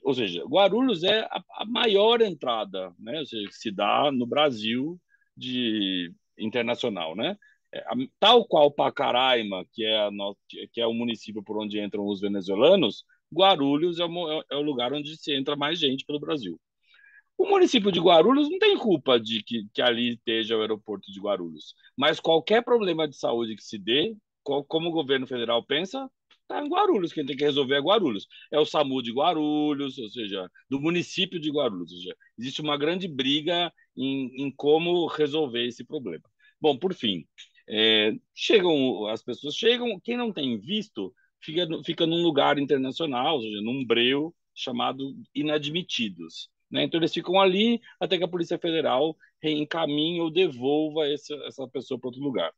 Ou seja, Guarulhos é a maior entrada, né? Ou seja, que se dá no Brasil de internacional, né? Tal qual Pacaraima, que é o município por onde entram os venezuelanos, Guarulhos é o lugar onde se entra mais gente pelo Brasil. O município de Guarulhos não tem culpa de que ali esteja o aeroporto de Guarulhos, mas qualquer problema de saúde que se dê, como o governo federal pensa, está em Guarulhos. Quem tem que resolver é Guarulhos. É o SAMU de Guarulhos, ou seja, do município de Guarulhos. Ou seja, existe uma grande briga em como resolver esse problema. Bom, por fim, as pessoas chegam, quem não tem visto fica num lugar internacional, ou seja, num breu chamado inadmitidos, né? Então eles ficam ali até que a Polícia Federal reencaminhe ou devolva essa pessoa para outro lugar.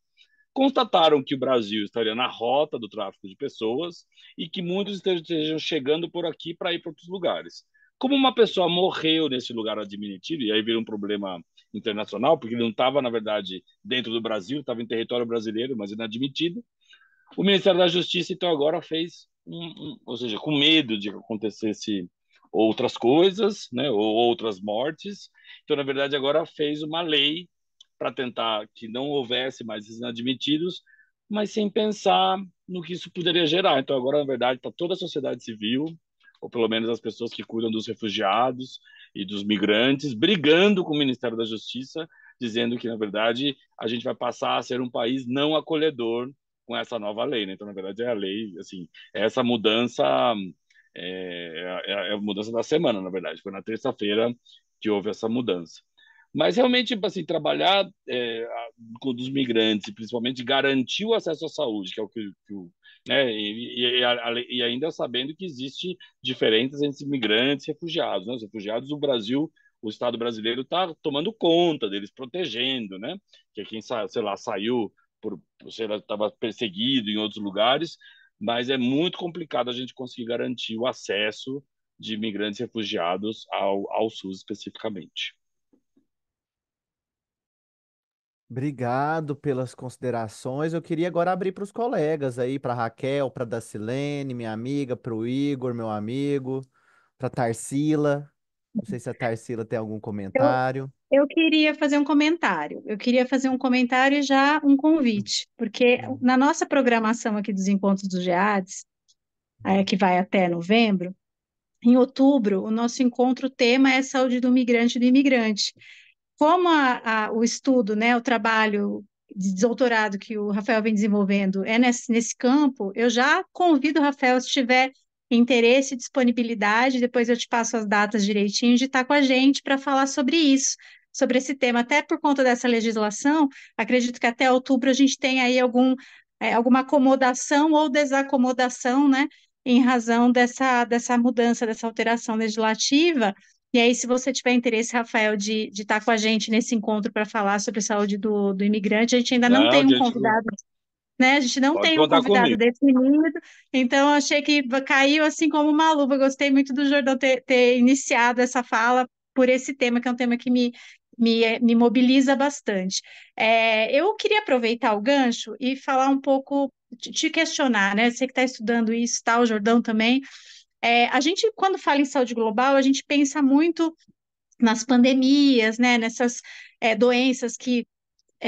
Constataram que o Brasil estaria na rota do tráfico de pessoas e que muitos estejam chegando por aqui para ir para outros lugares. Como uma pessoa morreu nesse lugar admitido, e aí vira um problema internacional, porque ele não estava, na verdade, dentro do Brasil, estava em território brasileiro, mas inadmitido, o Ministério da Justiça, então, agora fez ou seja, com medo de que acontecesse outras coisas, né, ou outras mortes. Então, na verdade, agora fez uma lei para tentar que não houvesse mais esses inadmitidos, mas sem pensar no que isso poderia gerar. Então, agora, na verdade, está toda a sociedade civil, ou pelo menos as pessoas que cuidam dos refugiados e dos migrantes, brigando com o Ministério da Justiça, dizendo que, na verdade, a gente vai passar a ser um país não acolhedor com essa nova lei, né? Então, na verdade, é a lei, assim, essa mudança é a mudança da semana, na verdade. Foi na terça-feira que houve essa mudança. Mas realmente, tipo assim, trabalhar com os migrantes, principalmente garantir o acesso à saúde, que é o né, e ainda sabendo que existe diferenças entre migrantes e refugiados, né? Os refugiados do Brasil, o Estado brasileiro está tomando conta deles, protegendo, né? Que é quem, sei lá, saiu por, sei lá, estava perseguido em outros lugares, mas é muito complicado a gente conseguir garantir o acesso de imigrantes e refugiados ao SUS especificamente. Obrigado pelas considerações. Eu queria agora abrir para os colegas aí, para Raquel, para Dacilene, minha amiga, para o Igor, meu amigo, para Tarsila. Não sei se a Tarsila tem algum Eu, comentário. eu queria fazer um comentário. Eu queria fazer um comentário e já um convite, porque na nossa programação aqui dos Encontros do GEADS, que vai até novembro, em outubro, o nosso encontro tema é saúde do migrante e do imigrante. Como o estudo, né, o trabalho de doutorado que o Rafael vem desenvolvendo é nesse campo, eu já convido o Rafael, se tiver interesse e disponibilidade, depois eu te passo as datas direitinho, de estar com a gente para falar sobre isso, sobre esse tema. Até por conta dessa legislação, acredito que até outubro a gente tem aí alguma acomodação ou desacomodação, né, em razão dessa mudança, dessa alteração legislativa. E aí, se você tiver interesse, Rafael, de estar com a gente nesse encontro para falar sobre saúde do imigrante, a gente ainda não Não, tem um gente, convidado, né? A gente não pode tem um contar convidado comigo. definido, então eu achei que caiu assim como uma luva. Eu gostei muito do Jordão ter iniciado essa fala por esse tema, que é um tema que me mobiliza bastante. Eu queria aproveitar o gancho e falar um pouco, te questionar, né? Você que está estudando isso, tá? O Jordão também. A gente, quando fala em saúde global, a gente pensa muito nas pandemias, né, nessas doenças que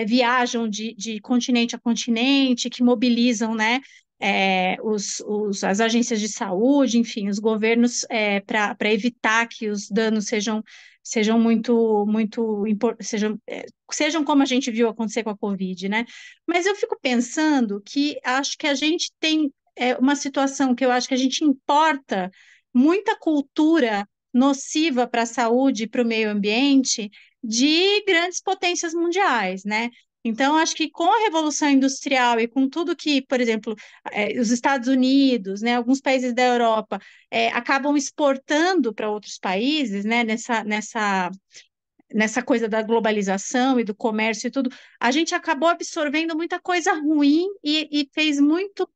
viajam de continente a continente, que mobilizam, né, as agências de saúde, enfim, os governos para evitar que os danos sejam sejam como a gente viu acontecer com a Covid, né? Mas eu fico pensando que acho que a gente tem uma situação que eu acho que a gente importa muita cultura nociva para a saúde e para o meio ambiente de grandes potências mundiais, né? Então, acho que com a Revolução Industrial e com tudo que, por exemplo, os Estados Unidos, né, alguns países da Europa, acabam exportando para outros países, né, nessa coisa da globalização e do comércio e tudo, a gente acabou absorvendo muita coisa ruim e fez muito,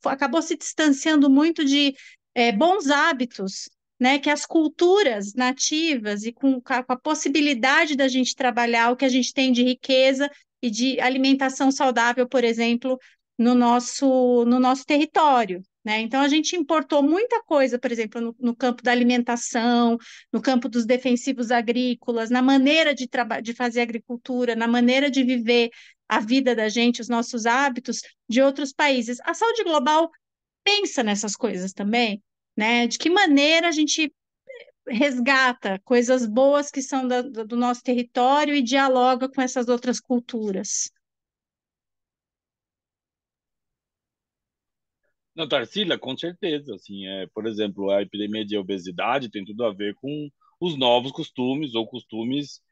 acabou se distanciando muito de bons hábitos, né? Que as culturas nativas e com a possibilidade da gente trabalhar o que a gente tem de riqueza e de alimentação saudável, por exemplo, no nosso território. Né? Então, a gente importou muita coisa, por exemplo, no campo da alimentação, no campo dos defensivos agrícolas, na maneira de fazer agricultura, na maneira de viver a vida da gente, os nossos hábitos de outros países. A saúde global pensa nessas coisas também, né? De que maneira a gente resgata coisas boas que são do nosso território e dialoga com essas outras culturas. Na Tarsila, com certeza, assim, por exemplo, a epidemia de obesidade tem tudo a ver com os novos costumes ou costumes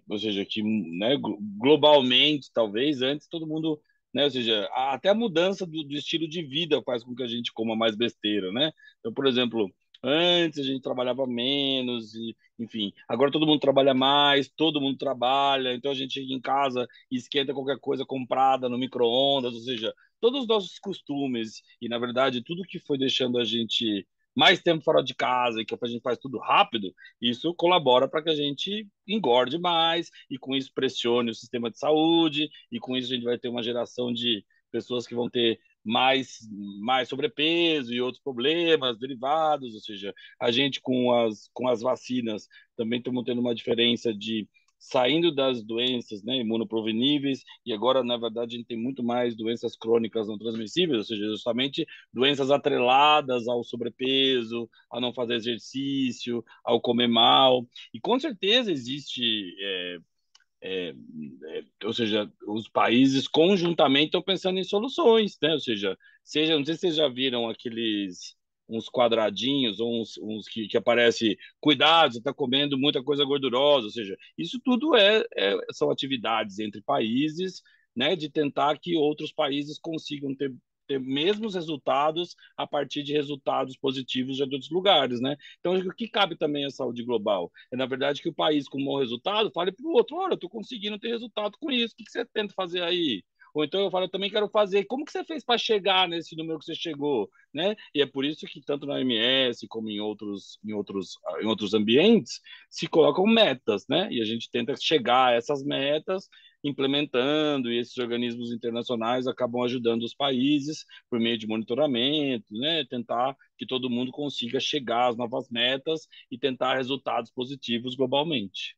ou seja, que, né, globalmente, talvez, antes todo mundo, né, ou seja, até a mudança do estilo de vida faz com que a gente coma mais besteira, né? Então, por exemplo, antes a gente trabalhava menos e, enfim, agora todo mundo trabalha mais, todo mundo trabalha, então a gente chega em casa e esquenta qualquer coisa comprada no micro-ondas, ou seja, todos os nossos costumes e, na verdade, tudo que foi deixando a gente mais tempo fora de casa e que a gente faz tudo rápido, isso colabora para que a gente engorde mais e com isso pressione o sistema de saúde e com isso a gente vai ter uma geração de pessoas que vão ter mais, mais sobrepeso e outros problemas derivados, ou seja, a gente com as vacinas também estamos tendo uma diferença de saindo das doenças, né, imunopreveníveis, e agora, na verdade, a gente tem muito mais doenças crônicas não transmissíveis, ou seja, justamente doenças atreladas ao sobrepeso, a não fazer exercício, ao comer mal, e com certeza existe ou seja, os países conjuntamente estão pensando em soluções, né? Ou seja, não sei se vocês já viram aqueles uns quadradinhos ou uns que aparece, cuidado, você está comendo muita coisa gordurosa, ou seja, isso tudo são atividades entre países, né, de tentar que outros países consigam ter mesmos resultados a partir de resultados positivos de outros lugares, né? Então, o que cabe também à saúde global? É, na verdade, que o país com bom resultado fale para o outro, olha, eu estou conseguindo ter resultado com isso, o que você tenta fazer aí? Ou então eu falo, eu também quero fazer. Como que você fez para chegar nesse número que você chegou, né? E é por isso que tanto na OMS como em outros ambientes se colocam metas, né? E a gente tenta chegar a essas metas implementando, e esses organismos internacionais acabam ajudando os países por meio de monitoramento, né? Tentar que todo mundo consiga chegar às novas metas e tentar resultados positivos globalmente.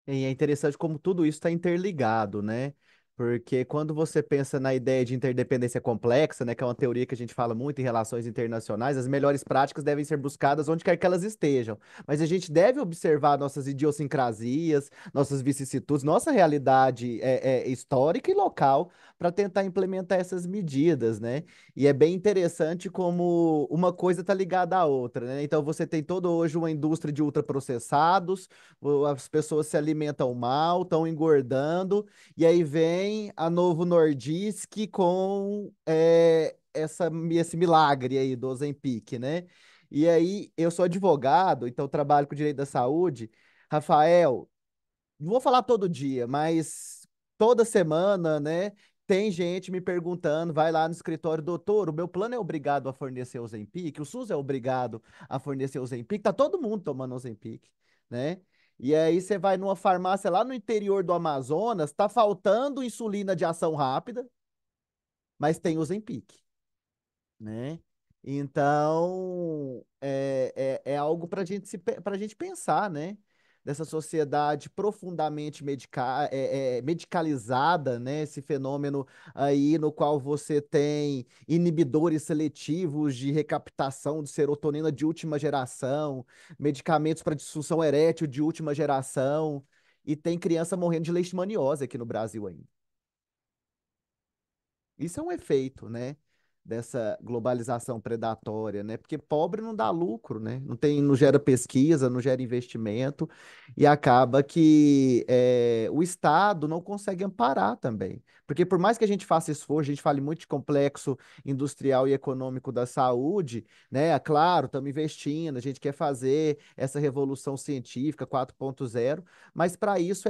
E é interessante como tudo isso está interligado, né? Porque quando você pensa na ideia de interdependência complexa, né, que é uma teoria que a gente fala muito em relações internacionais, as melhores práticas devem ser buscadas onde quer que elas estejam. Mas a gente deve observar nossas idiosincrasias, nossas vicissitudes, nossa realidade histórica e local para tentar implementar essas medidas, né? E é bem interessante como uma coisa está ligada à outra, né? Então você tem toda hoje uma indústria de ultraprocessados, as pessoas se alimentam mal, estão engordando, e aí vem a Novo Nordisk com esse milagre aí do Ozempic, né? E aí, eu sou advogado, então trabalho com direito da saúde. Rafael, não vou falar todo dia, mas toda semana, né? Tem gente me perguntando, vai lá no escritório, doutor, o meu plano é obrigado a fornecer o Ozempic, o SUS é obrigado a fornecer o Ozempic, tá todo mundo tomando Ozempic, né? E aí você vai numa farmácia lá no interior do Amazonas, tá faltando insulina de ação rápida, mas tem Ozempic, né? Então, é algo para para gente pensar, né? Dessa sociedade profundamente medicalizada, né? Esse fenômeno aí no qual você tem inibidores seletivos de recaptação de serotonina de última geração, medicamentos para disfunção erétil de última geração, e tem criança morrendo de leishmaniose aqui no Brasil ainda. Isso é um efeito, né, dessa globalização predatória, né? Porque pobre não dá lucro, né? Não gera pesquisa, não gera investimento e acaba que o Estado não consegue amparar também. Porque por mais que a gente faça esforço, a gente fale muito de complexo industrial e econômico da saúde, né? É claro, estamos investindo, a gente quer fazer essa revolução científica 4.0, mas para isso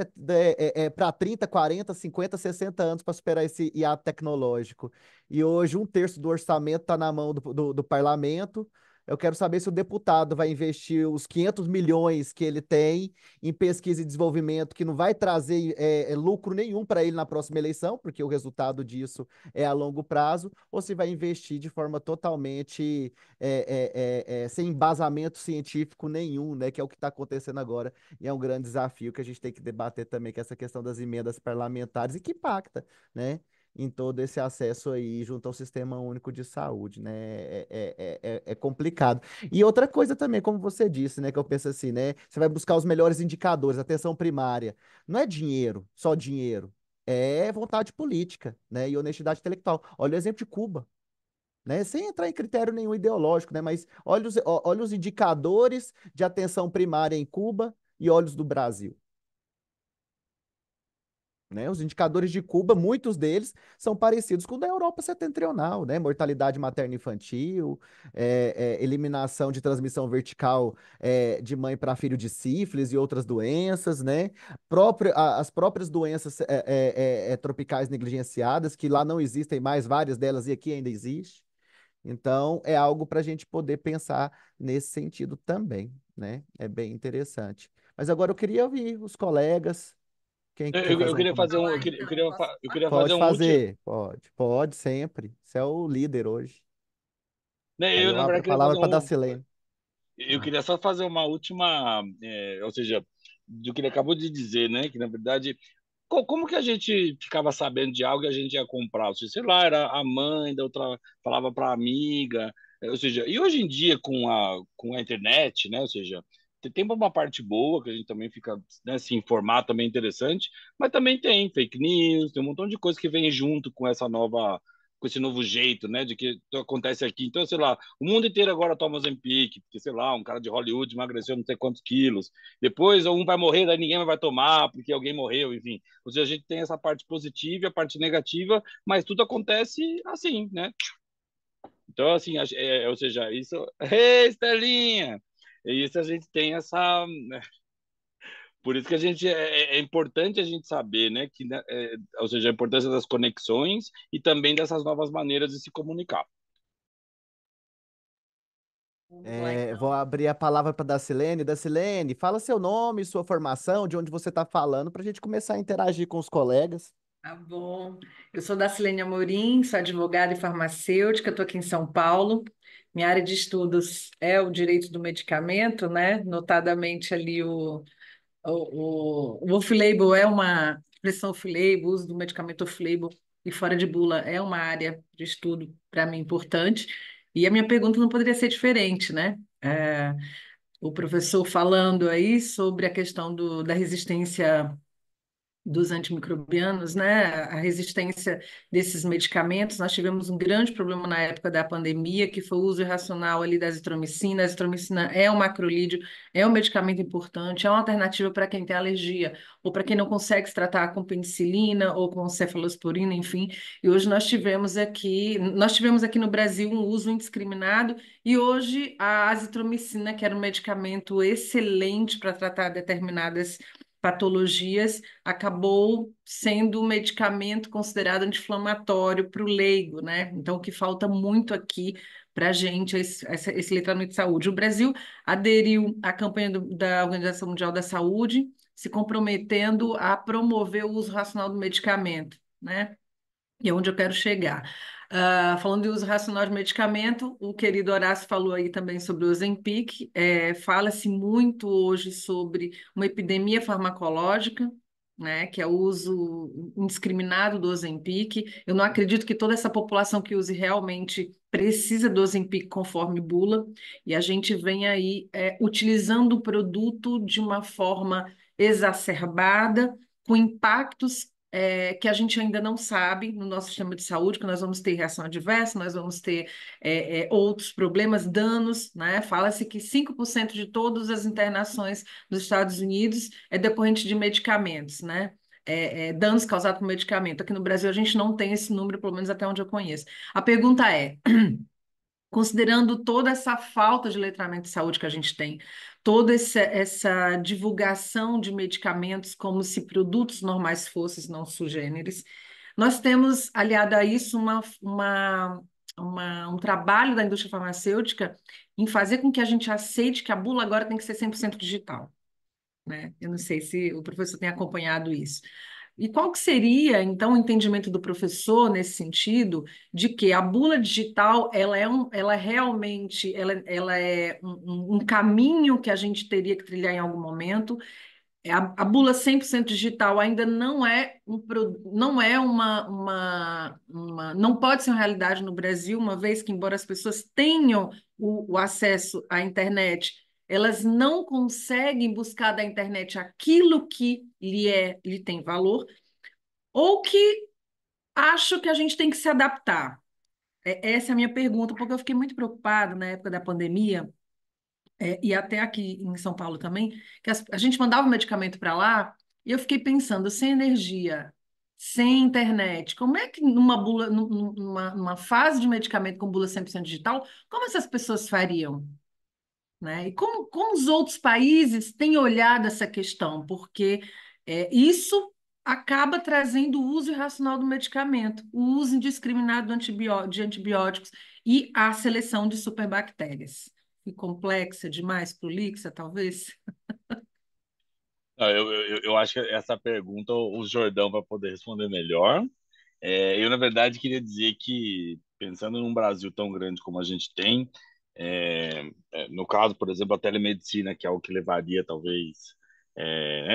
para 30, 40, 50, 60 anos para superar esse hiato tecnológico. E hoje um terço do orçamento está na mão do parlamento. Eu quero saber se o deputado vai investir os 500 milhões que ele tem em pesquisa e desenvolvimento, que não vai trazer lucro nenhum para ele na próxima eleição, porque o resultado disso é a longo prazo, ou se vai investir de forma totalmente sem embasamento científico nenhum, né? Que é o que está acontecendo agora. E é um grande desafio que a gente tem que debater também, que é essa questão das emendas parlamentares e que impacta, né? Em todo esse acesso aí junto ao Sistema Único de Saúde, né? É complicado. E outra coisa também, como você disse, né? Que eu penso assim, né? Você vai buscar os melhores indicadores, atenção primária. Não é dinheiro, só dinheiro. É vontade política, né? E honestidade intelectual. Olha o exemplo de Cuba, né? Sem entrar em critério nenhum ideológico, né? Mas olha os indicadores de atenção primária em Cuba e olha os do Brasil. Né? Os indicadores de Cuba, muitos deles são parecidos com o da Europa setentrional, né? Mortalidade materno-infantil, eliminação de transmissão vertical de mãe para filho de sífilis e outras doenças, né? As próprias doenças tropicais negligenciadas, que lá não existem mais, várias delas e aqui ainda existe. Então, é algo para a gente poder pensar nesse sentido também, né? É bem interessante. Mas agora eu queria ouvir os colegas. Quem que quer Eu fazer um queria fazer comentário? um, Falar então, posso eu falar? queria fazer Pode um último, fazer, pode sempre. Você é o líder hoje. né? Aí Eu eu na abro a verdade queria fazer palavra para um, Dacilene. eu queria só fazer uma última, ou seja, do que ele acabou de dizer, né? Que na verdade, como que a gente ficava sabendo de algo e a gente ia comprar? Ou seja, sei lá, era a mãe da outra falava para a amiga, ou seja, e hoje em dia com a internet, né? Ou seja, tem uma parte boa que a gente também fica, né, se informar também é interessante, mas também tem fake news, tem um montão de coisa que vem junto com essa nova com esse novo jeito, né, de que acontece aqui. Então, sei lá, o mundo inteiro agora toma Ozempic, porque, sei lá, um cara de Hollywood emagreceu não sei quantos quilos. Depois um vai morrer, daí ninguém mais vai tomar, porque alguém morreu, enfim. Ou seja, a gente tem essa parte positiva e a parte negativa, mas tudo acontece assim, né? Então, assim, ou seja, isso... Ei, Estelinha! E isso a gente tem essa... Por isso que a gente é importante a gente saber, né, que, né, ou seja, a importância das conexões e também dessas novas maneiras de se comunicar. Vamos lá Vou então. abrir a palavra para Dacilene. Dacilene, fala seu nome, sua formação, de onde você está falando, para a gente começar a interagir com os colegas. Tá bom. Eu sou Dacilene Amorim, sou advogada e farmacêutica, estou aqui em São Paulo. Minha área de estudos é o direito do medicamento, né? Notadamente ali o off-label é uma expressão off-label, o uso do medicamento off-label e fora de bula é uma área de estudo para mim importante. E a minha pergunta não poderia ser diferente, né? O professor falando aí sobre a questão da resistência dos antimicrobianos, né? A resistência desses medicamentos. Nós tivemos um grande problema na época da pandemia, que foi o uso irracional ali da azitromicina. A azitromicina é um macrolídeo, é um medicamento importante, é uma alternativa para quem tem alergia ou para quem não consegue se tratar com penicilina ou com cefalosporina, enfim. E hoje nós tivemos aqui no Brasil um uso indiscriminado e hoje a azitromicina, que era um medicamento excelente para tratar determinadas patologias, acabou sendo um medicamento considerado anti-inflamatório para o leigo, né? Então, o que falta muito aqui para a gente é esse letramento de saúde. O Brasil aderiu à campanha da Organização Mundial da Saúde, se comprometendo a promover o uso racional do medicamento, né? E é onde eu quero chegar. Falando de uso racional de medicamento, o querido Horácio falou aí também sobre o Ozempic. Fala-se muito hoje sobre uma epidemia farmacológica, né, que é o uso indiscriminado do Ozempic. Eu não acredito que toda essa população que use realmente precisa do Ozempic conforme bula, e a gente vem aí utilizando o produto de uma forma exacerbada, com impactos que a gente ainda não sabe no nosso sistema de saúde, que nós vamos ter reação adversa, nós vamos ter outros problemas, danos, né? Fala-se que 5% de todas as internações nos Estados Unidos é decorrente de medicamentos, né? Danos causados por medicamento. Aqui no Brasil a gente não tem esse número, pelo menos até onde eu conheço. A pergunta é: considerando toda essa falta de letramento de saúde que a gente tem, toda essa divulgação de medicamentos como se produtos normais fossem, não sugêneres, nós temos, aliado a isso, um trabalho da indústria farmacêutica em fazer com que a gente aceite que a bula agora tem que ser 100% digital, né? Eu não sei se o professor tem acompanhado isso. E qual que seria, então, o entendimento do professor nesse sentido de que a bula digital ela realmente ela é um caminho que a gente teria que trilhar em algum momento. A bula 100% digital ainda não é não pode ser uma realidade no Brasil, uma vez que, embora as pessoas tenham o acesso à internet, elas não conseguem buscar da internet aquilo que lhe tem valor, ou que acho que a gente tem que se adaptar. Essa é a minha pergunta, porque eu fiquei muito preocupada na época da pandemia, e até aqui em São Paulo também, que a gente mandava o medicamento para lá, e eu fiquei pensando, sem energia, sem internet, como é que numa fase de medicamento com bula 100% digital, como essas pessoas fariam? Né? E como os outros países têm olhado essa questão? Porque isso acaba trazendo o uso irracional do medicamento, o uso indiscriminado de antibióticos e a seleção de superbactérias. E complexa demais, prolixa, talvez? Não, eu acho que essa pergunta o Jordão vai poder responder melhor. Eu, na verdade, queria dizer que, pensando num Brasil tão grande como a gente tem, no caso, por exemplo, a telemedicina, que é o que levaria, talvez,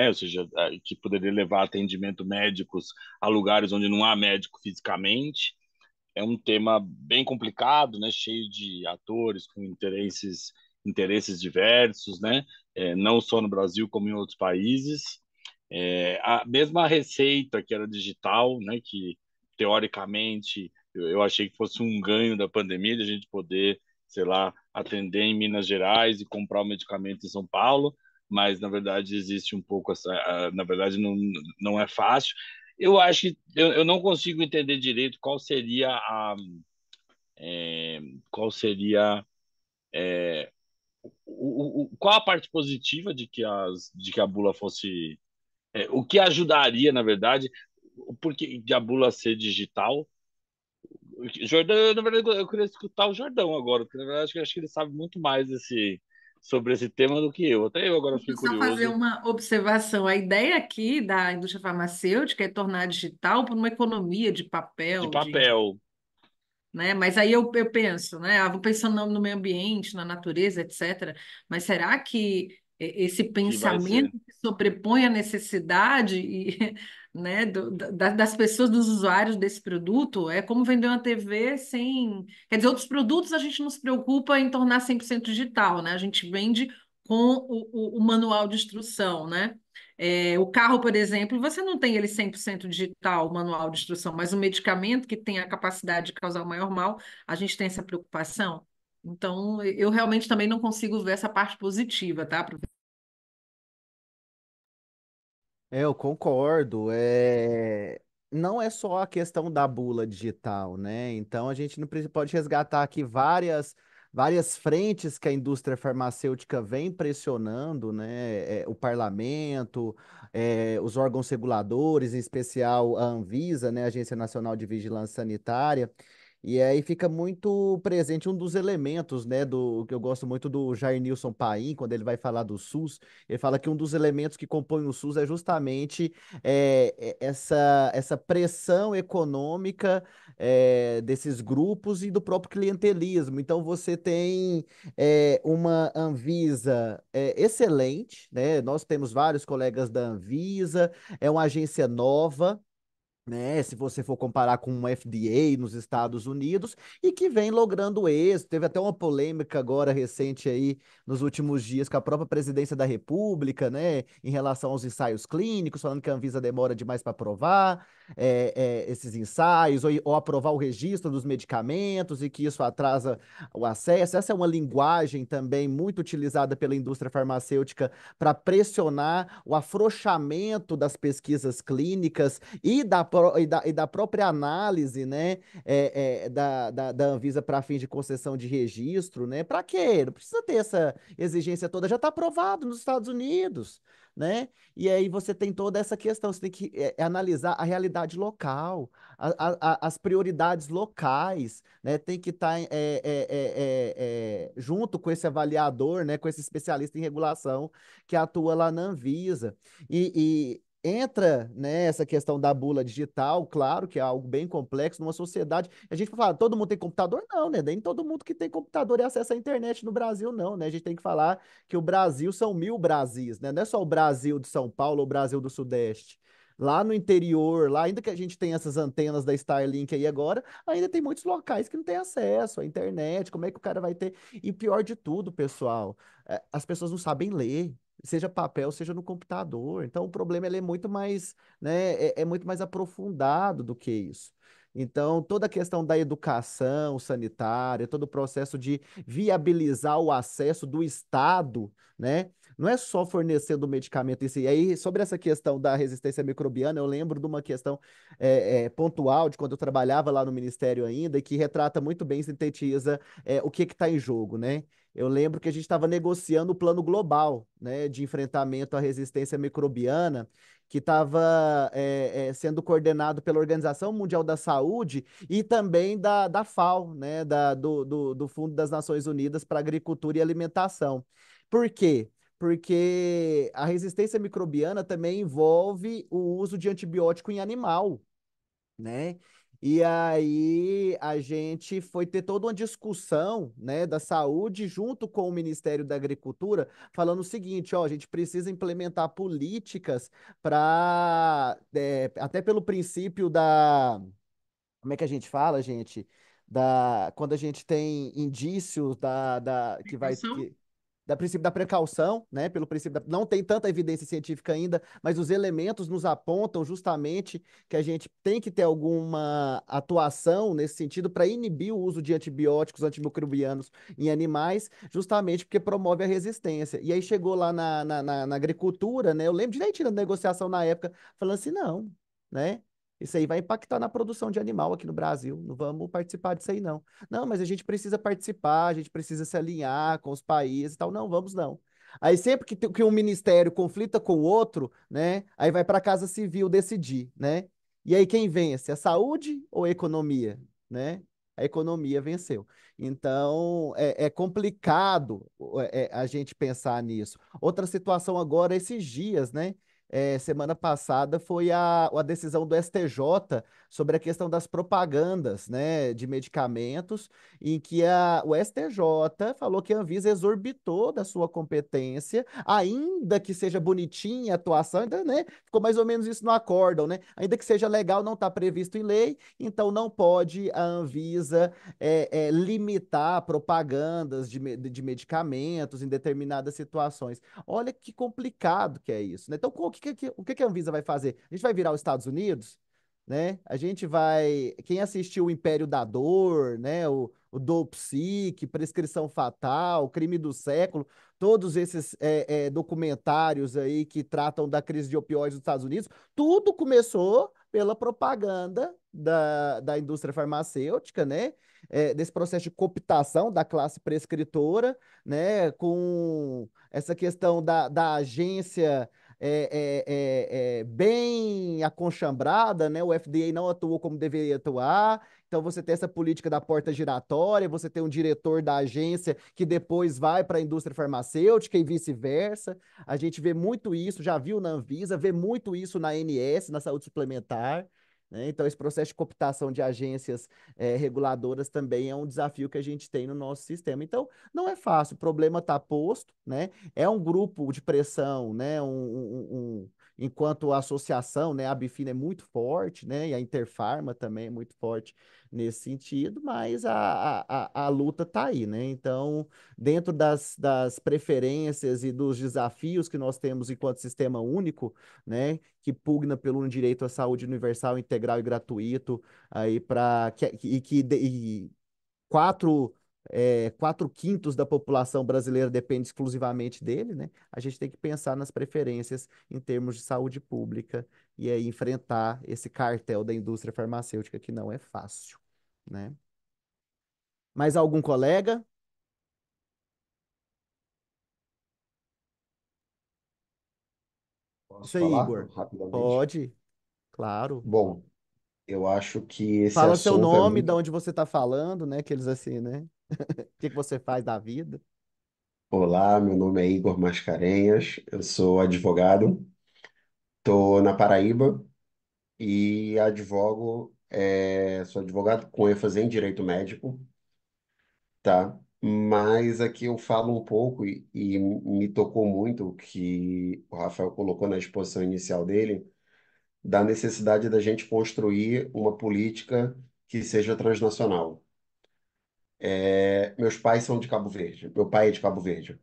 ou seja, que poderia levar atendimento médicos a lugares onde não há médico fisicamente, é um tema bem complicado, né? Cheio de atores com interesses diversos, né? Não só no Brasil como em outros países. A mesma receita que era digital, né? Que teoricamente eu achei que fosse um ganho da pandemia, de a gente poder, sei lá, atender em Minas Gerais e comprar o medicamento em São Paulo, mas na verdade existe um pouco essa, na verdade não é fácil. Eu acho que eu não consigo entender direito qual seria qual a parte positiva de que a bula fosse o que ajudaria, na verdade, porque de a bula ser digital. Jordão, na verdade, eu queria escutar o Jordão agora, porque na verdade acho que ele sabe muito mais sobre esse tema do que eu. Até eu agora fiquei Só fazer curioso. uma observação. A ideia aqui da indústria farmacêutica é tornar digital por uma economia de De papel, papel, né? Mas aí eu penso, né? Vou pensando no meio ambiente, na natureza, etc. Mas será que esse que vai pensamento ser. se sobrepõe à necessidade né, das pessoas, dos usuários desse produto? É como vender uma TV sem... Quer dizer, outros produtos a gente não se preocupa em tornar 100% digital, né? A gente vende com o manual de instrução, né? O carro, por exemplo, você não tem ele 100% digital, o manual de instrução, mas o medicamento que tem a capacidade de causar o maior mal, a gente tem essa preocupação. Então, eu realmente também não consigo ver essa parte positiva, tá? Eu concordo. Não é só a questão da bula digital, né? Então a gente não pode resgatar aqui várias frentes que a indústria farmacêutica vem pressionando, né? O parlamento, os órgãos reguladores, em especial a Anvisa, né? A Agência Nacional de Vigilância Sanitária. E aí fica muito presente um dos elementos, né, do que eu gosto muito do Jair Nilson Paim, quando ele vai falar do SUS, ele fala que um dos elementos que compõem o SUS é justamente essa pressão econômica desses grupos e do próprio clientelismo. Então você tem uma Anvisa excelente, né? Nós temos vários colegas da Anvisa, é uma agência nova, né, se você for comparar com o FDA nos Estados Unidos, e que vem logrando êxito. Teve até uma polêmica agora recente aí, nos últimos dias, com a própria presidência da República, né, em relação aos ensaios clínicos, falando que a Anvisa demora demais para aprovar esses ensaios, ou aprovar o registro dos medicamentos, e que isso atrasa o acesso. Essa é uma linguagem também muito utilizada pela indústria farmacêutica para pressionar o afrouxamento das pesquisas clínicas e da própria análise, né, da Anvisa para fins de concessão de registro, né? Para quê? Não precisa ter essa exigência toda, já está aprovado nos Estados Unidos, né? E aí você tem toda essa questão, você tem que analisar a realidade local, as prioridades locais, né? Tem que estar junto com esse avaliador, né? Com esse especialista em regulação que atua lá na Anvisa. Entra, né, essa questão da bula digital, claro que é algo bem complexo numa sociedade. A gente fala, todo mundo tem computador? Não, né? Nem todo mundo que tem computador e acesso à internet no Brasil, não, né? A gente tem que falar que o Brasil são 1.000 Brasis, né? Não é só o Brasil de São Paulo ou o Brasil do Sudeste. Lá no interior, lá, ainda que a gente tenha essas antenas da Starlink aí agora, ainda tem muitos locais que não têm acesso à internet. Como é que o cara vai ter? E pior de tudo, pessoal, as pessoas não sabem ler, seja papel, seja no computador. Então, o problema ele é muito mais, né, é muito mais aprofundado do que isso. Então, toda a questão da educação sanitária, todo o processo de viabilizar o acesso do Estado, né? Não é só fornecendo o medicamento em si. E aí, sobre essa questão da resistência microbiana, eu lembro de uma questão pontual de quando eu trabalhava lá no Ministério ainda, e que retrata muito bem, sintetiza o que está em jogo, né? Eu lembro que a gente estava negociando o plano global, né, de enfrentamento à resistência microbiana, que estava sendo coordenado pela Organização Mundial da Saúde e também da FAO, né, do Fundo das Nações Unidas para Agricultura e Alimentação. Por quê? porque a resistência microbiana também envolve o uso de antibiótico em animal, né? E aí a gente foi ter toda uma discussão, né, da saúde junto com o Ministério da Agricultura, falando o seguinte, ó, a gente precisa implementar políticas para, até pelo princípio da, como é que a gente fala, gente? Quando a gente tem indícios que vai, Precaução? da princípio da precaução, né? Pelo princípio não tem tanta evidência científica ainda, mas os elementos nos apontam justamente que a gente tem que ter alguma atuação nesse sentido para inibir o uso de antibióticos, antimicrobianos em animais, justamente porque promove a resistência. E aí chegou lá na agricultura, né? Eu lembro direitinho da negociação na época, falando assim, não, né? Isso aí vai impactar na produção de animal aqui no Brasil. Não vamos participar disso aí, não. Não, mas a gente precisa participar, a gente precisa se alinhar com os países e tal. Não, vamos não. Aí sempre que um ministério conflita com o outro, né? Aí vai para a Casa Civil decidir, né? E aí quem vence? A saúde ou a economia, né? A economia venceu. Então é complicado a gente pensar nisso. Outra situação agora, esses dias, né? Semana passada foi a decisão do STJ sobre a questão das propagandas, né, de medicamentos, em que o STJ falou que a Anvisa exorbitou da sua competência, ainda que seja bonitinha a atuação, ainda, né, ficou mais ou menos isso no acórdão, né, ainda que seja legal, não está previsto em lei, então não pode a Anvisa limitar propagandas de medicamentos em determinadas situações. Olha que complicado que é isso, né? Então, o que a Anvisa vai fazer? A gente vai virar os Estados Unidos, né? A gente vai. Quem assistiu o Império da Dor, né? O Dolpsic, Prescrição Fatal, Crime do Século, todos esses documentários aí que tratam da crise de opioides nos Estados Unidos, tudo começou pela propaganda da indústria farmacêutica, né? Desse processo de cooptação da classe prescritora, né? Com essa questão da agência bem aconchambrada, né? O FDA não atuou como deveria atuar. Então você tem essa política da porta giratória, você tem um diretor da agência que depois vai para a indústria farmacêutica e vice-versa. A gente vê muito isso, já viu na Anvisa, vê muito isso na ANS, na saúde suplementar. Né? Então, esse processo de cooptação de agências reguladoras também é um desafio que a gente tem no nosso sistema. Então, não é fácil, o problema está posto, né? É um grupo de pressão, né? Enquanto a associação, né? A Bifina é muito forte, né? E a Interfarma também é muito forte nesse sentido, mas a luta está aí, né? Então, dentro das preferências e dos desafios que nós temos enquanto sistema único, né? Que pugna pelo direito à saúde universal, integral e gratuito, aí para e quatro, 4/5 da população brasileira depende exclusivamente dele, né? A gente tem que pensar nas preferências em termos de saúde pública e aí enfrentar esse cartel da indústria farmacêutica que não é fácil, né? Mais algum colega? Posso Isso aí, falar Igor. rapidamente? Pode, claro. Bom, eu acho que esse Fala seu assunto é nome, de muito. onde você está falando, né? Aqueles assim, né? O que que você faz da vida? Olá, meu nome é Igor Mascarenhas, eu sou advogado, estou na Paraíba e sou advogado com ênfase em direito médico, tá? Mas aqui eu falo um pouco e me tocou muito o que o Rafael colocou na exposição inicial dele, da necessidade da gente construir uma política que seja transnacional. Meus pais são de Cabo Verde, meu pai é de Cabo Verde.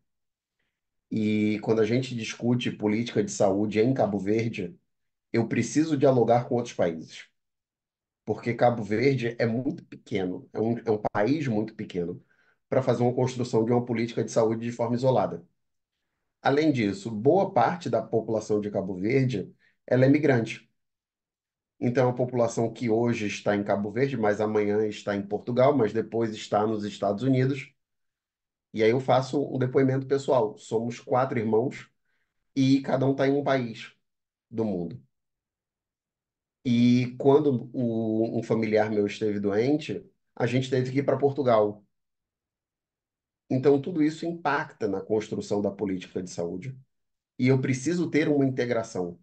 E quando a gente discute política de saúde em Cabo Verde, eu preciso dialogar com outros países, porque Cabo Verde é muito pequeno, é um país muito pequeno, para fazer uma construção de uma política de saúde de forma isolada. Além disso, boa parte da população de Cabo Verde, ela é migrante. Então, é uma população que hoje está em Cabo Verde, mas amanhã está em Portugal, mas depois está nos Estados Unidos. E aí eu faço um depoimento pessoal. Somos 4 irmãos e cada um está em um país do mundo. E quando um familiar meu esteve doente, a gente teve que ir para Portugal. Então, tudo isso impacta na construção da política de saúde. E eu preciso ter uma integração,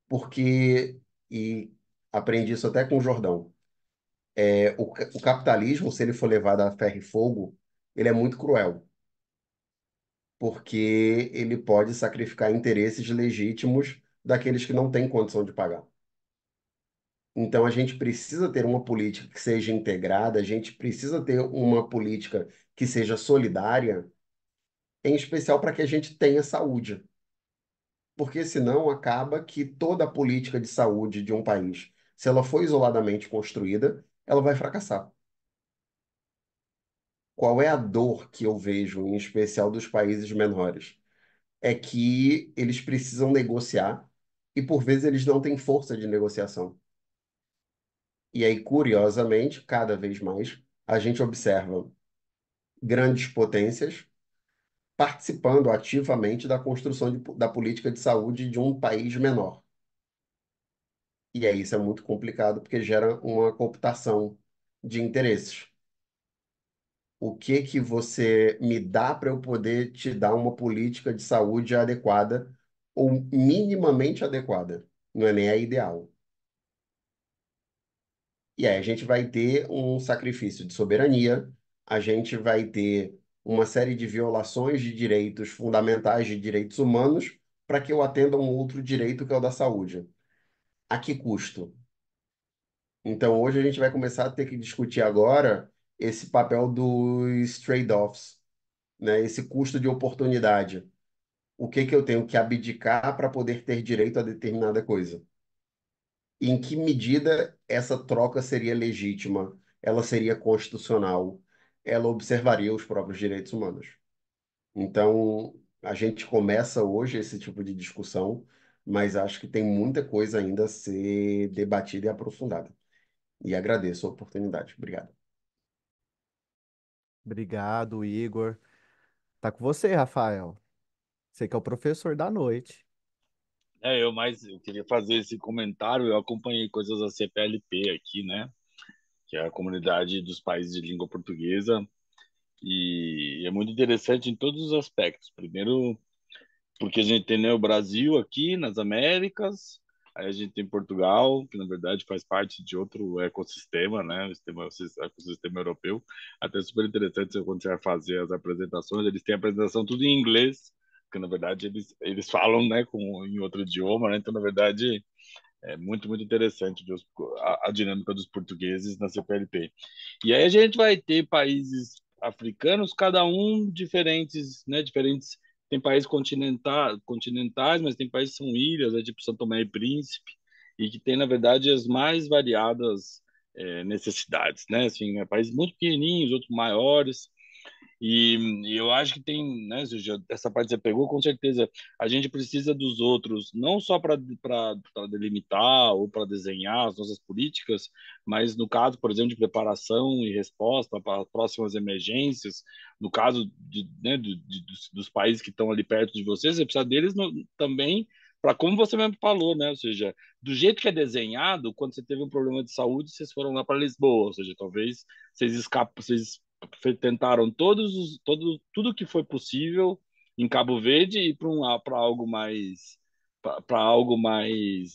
porque, e aprendi isso até com o Jordão, o capitalismo, se ele for levado a ferro e fogo, ele é muito cruel, porque ele pode sacrificar interesses legítimos daqueles que não têm condição de pagar. Então, a gente precisa ter uma política que seja integrada, a gente precisa ter uma política que seja solidária, em especial para que a gente tenha saúde. Porque senão acaba que toda a política de saúde de um país, se ela for isoladamente construída, ela vai fracassar. Qual é a dor que eu vejo, em especial dos países menores? É que eles precisam negociar e, por vezes, eles não têm força de negociação. E aí, curiosamente, cada vez mais, a gente observa grandes potências participando ativamente da construção da política de saúde de um país menor. E aí isso é muito complicado porque gera uma cooptação de interesses. O que que você me dá para eu poder te dar uma política de saúde adequada ou minimamente adequada? Não é nem a ideal. E aí a gente vai ter um sacrifício de soberania, a gente vai ter uma série de violações de direitos fundamentais de direitos humanos para que eu atenda a um outro direito que é o da saúde. A que custo? Então, hoje a gente vai começar a ter que discutir agora esse papel dos trade-offs, né? Esse custo de oportunidade. O que que eu tenho que abdicar para poder ter direito a determinada coisa? E em que medida essa troca seria legítima? Ela seria constitucional? Ela observaria os próprios direitos humanos? Então, a gente começa hoje esse tipo de discussão, mas acho que tem muita coisa ainda a ser debatida e aprofundada. E agradeço a oportunidade. Obrigado. Obrigado, Igor. Tá com você, Rafael. Você que é o professor da noite. Eu queria fazer esse comentário. Eu acompanhei coisas da CPLP aqui, né? Que é a Comunidade dos Países de Língua Portuguesa, e é muito interessante em todos os aspectos. Primeiro, porque a gente tem, né, o Brasil aqui nas Américas, aí a gente tem Portugal, que na verdade faz parte de outro ecossistema, né, o ecossistema europeu. Até super interessante quando você vai fazer as apresentações, eles têm a apresentação tudo em inglês, porque na verdade eles falam, né, em outro idioma, né, então na verdade é muito interessante ver a dinâmica dos portugueses na CPLP. E aí a gente vai ter países africanos, cada um diferentes, né? Diferentes. Tem países continentais, mas tem países que são ilhas, né, tipo São Tomé e Príncipe, e que tem, na verdade, as mais variadas necessidades, né? Assim, países muito pequenininhos, outros maiores, e eu acho que tem, né, essa parte que você pegou, com certeza, a gente precisa dos outros, não só para delimitar ou para desenhar as nossas políticas, mas no caso, por exemplo, de preparação e resposta para próximas emergências, no caso né, dos países que estão ali perto de vocês, você precisa deles também para, como você mesmo falou, né, ou seja, do jeito que é desenhado, quando você teve um problema de saúde, vocês foram lá para Lisboa, ou seja, talvez vocês tentaram tudo que foi possível em Cabo Verde e para algo mais para algo mais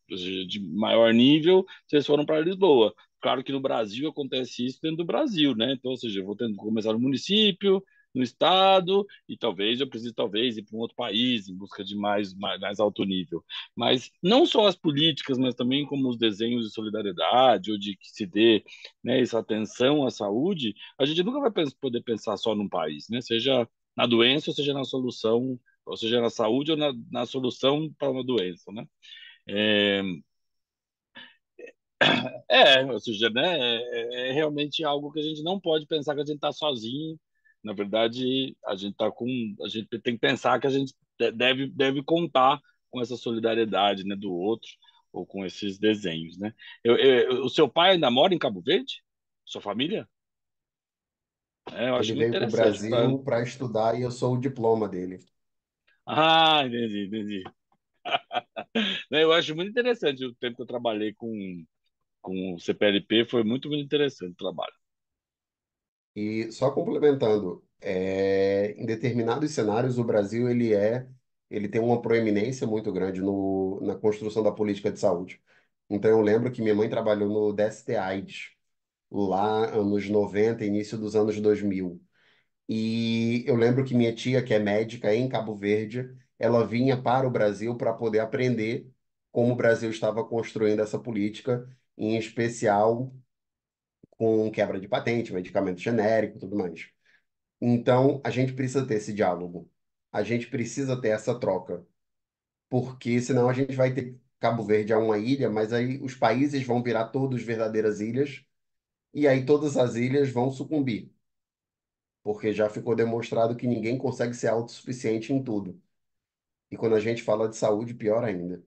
de maior nível, vocês foram para Lisboa. Claro que no Brasil acontece isso dentro do Brasil, né? Então, ou seja, eu vou tendo que começar no município, no estado, e talvez eu precise talvez ir para um outro país em busca de mais alto nível. Mas não só as políticas, mas também como os desenhos de solidariedade ou de que se dê, né, essa atenção à saúde, a gente nunca vai poder pensar só num país, né? Seja na doença, ou seja na solução, ou seja na saúde ou na solução para uma doença, né? É, ou seja, né? É realmente algo que a gente não pode pensar que a gente está sozinho. Na verdade, a gente tem que pensar que a gente deve contar com essa solidariedade, né, do outro ou com esses desenhos, né? O seu pai ainda mora em Cabo Verde? Sua família? Eu Ele acho muito veio para o interessante. Brasil para estudar e eu sou o diploma dele. Ah, entendi. Né, eu acho muito interessante o tempo que eu trabalhei com o CPLP, foi muito interessante o trabalho. E só complementando, Em determinados cenários, o Brasil ele tem uma proeminência muito grande na construção da política de saúde. Então, eu lembro que minha mãe trabalhou no DST-AIDS, lá anos 90, início dos anos 2000. E eu lembro que minha tia, que é médica em Cabo Verde, ela vinha para o Brasil para poder aprender como o Brasil estava construindo essa política, em especial com quebra de patente, medicamento genérico e tudo mais. Então, a gente precisa ter esse diálogo. A gente precisa ter essa troca, porque senão a gente vai ter Cabo Verde é uma ilha, mas aí os países vão virar todos verdadeiras ilhas, e aí todas as ilhas vão sucumbir, porque já ficou demonstrado que ninguém consegue ser autossuficiente em tudo. E quando a gente fala de saúde, pior ainda.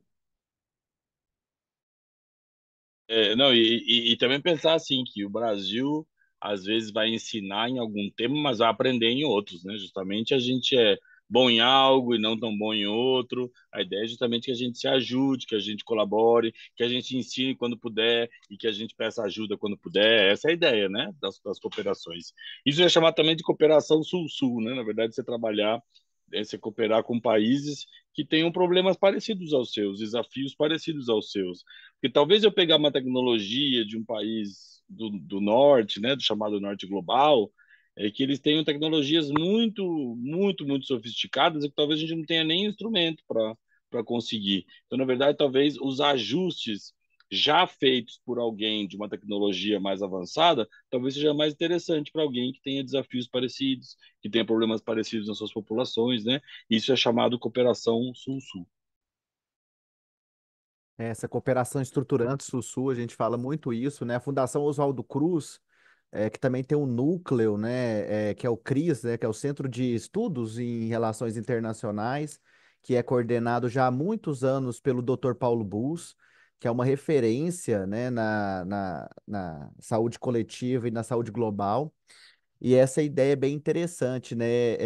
Não, e também pensar assim, que o Brasil às vezes vai ensinar em algum tema, mas vai aprender em outros, né? Justamente a gente é bom em algo e não tão bom em outro. A ideia é justamente que a gente se ajude, que a gente colabore, que a gente ensine quando puder e que a gente peça ajuda quando puder. Essa é a ideia, né? Das cooperações. Isso é chamado também de cooperação sul-sul, né? Na verdade, você trabalhar, você cooperar com países que tenham problemas parecidos aos seus, desafios parecidos aos seus. Porque talvez eu pegar uma tecnologia de um país do norte, né, do chamado norte global, é que eles tenham tecnologias muito sofisticadas e que talvez a gente não tenha nem instrumento para conseguir. Então, na verdade, talvez os ajustes já feitos por alguém de uma tecnologia mais avançada, talvez seja mais interessante para alguém que tenha desafios parecidos, que tenha problemas parecidos nas suas populações, né? Isso é chamado cooperação sul-sul. Essa cooperação estruturante Sul-Sul, a gente fala muito isso, né? A Fundação Oswaldo Cruz, que também tem um núcleo, né? Que é o CRIS, né? Que é o Centro de Estudos em Relações Internacionais, que é coordenado já há muitos anos pelo Dr. Paulo Bus, que é uma referência, né? Na saúde coletiva e na saúde global. E essa ideia é bem interessante, né?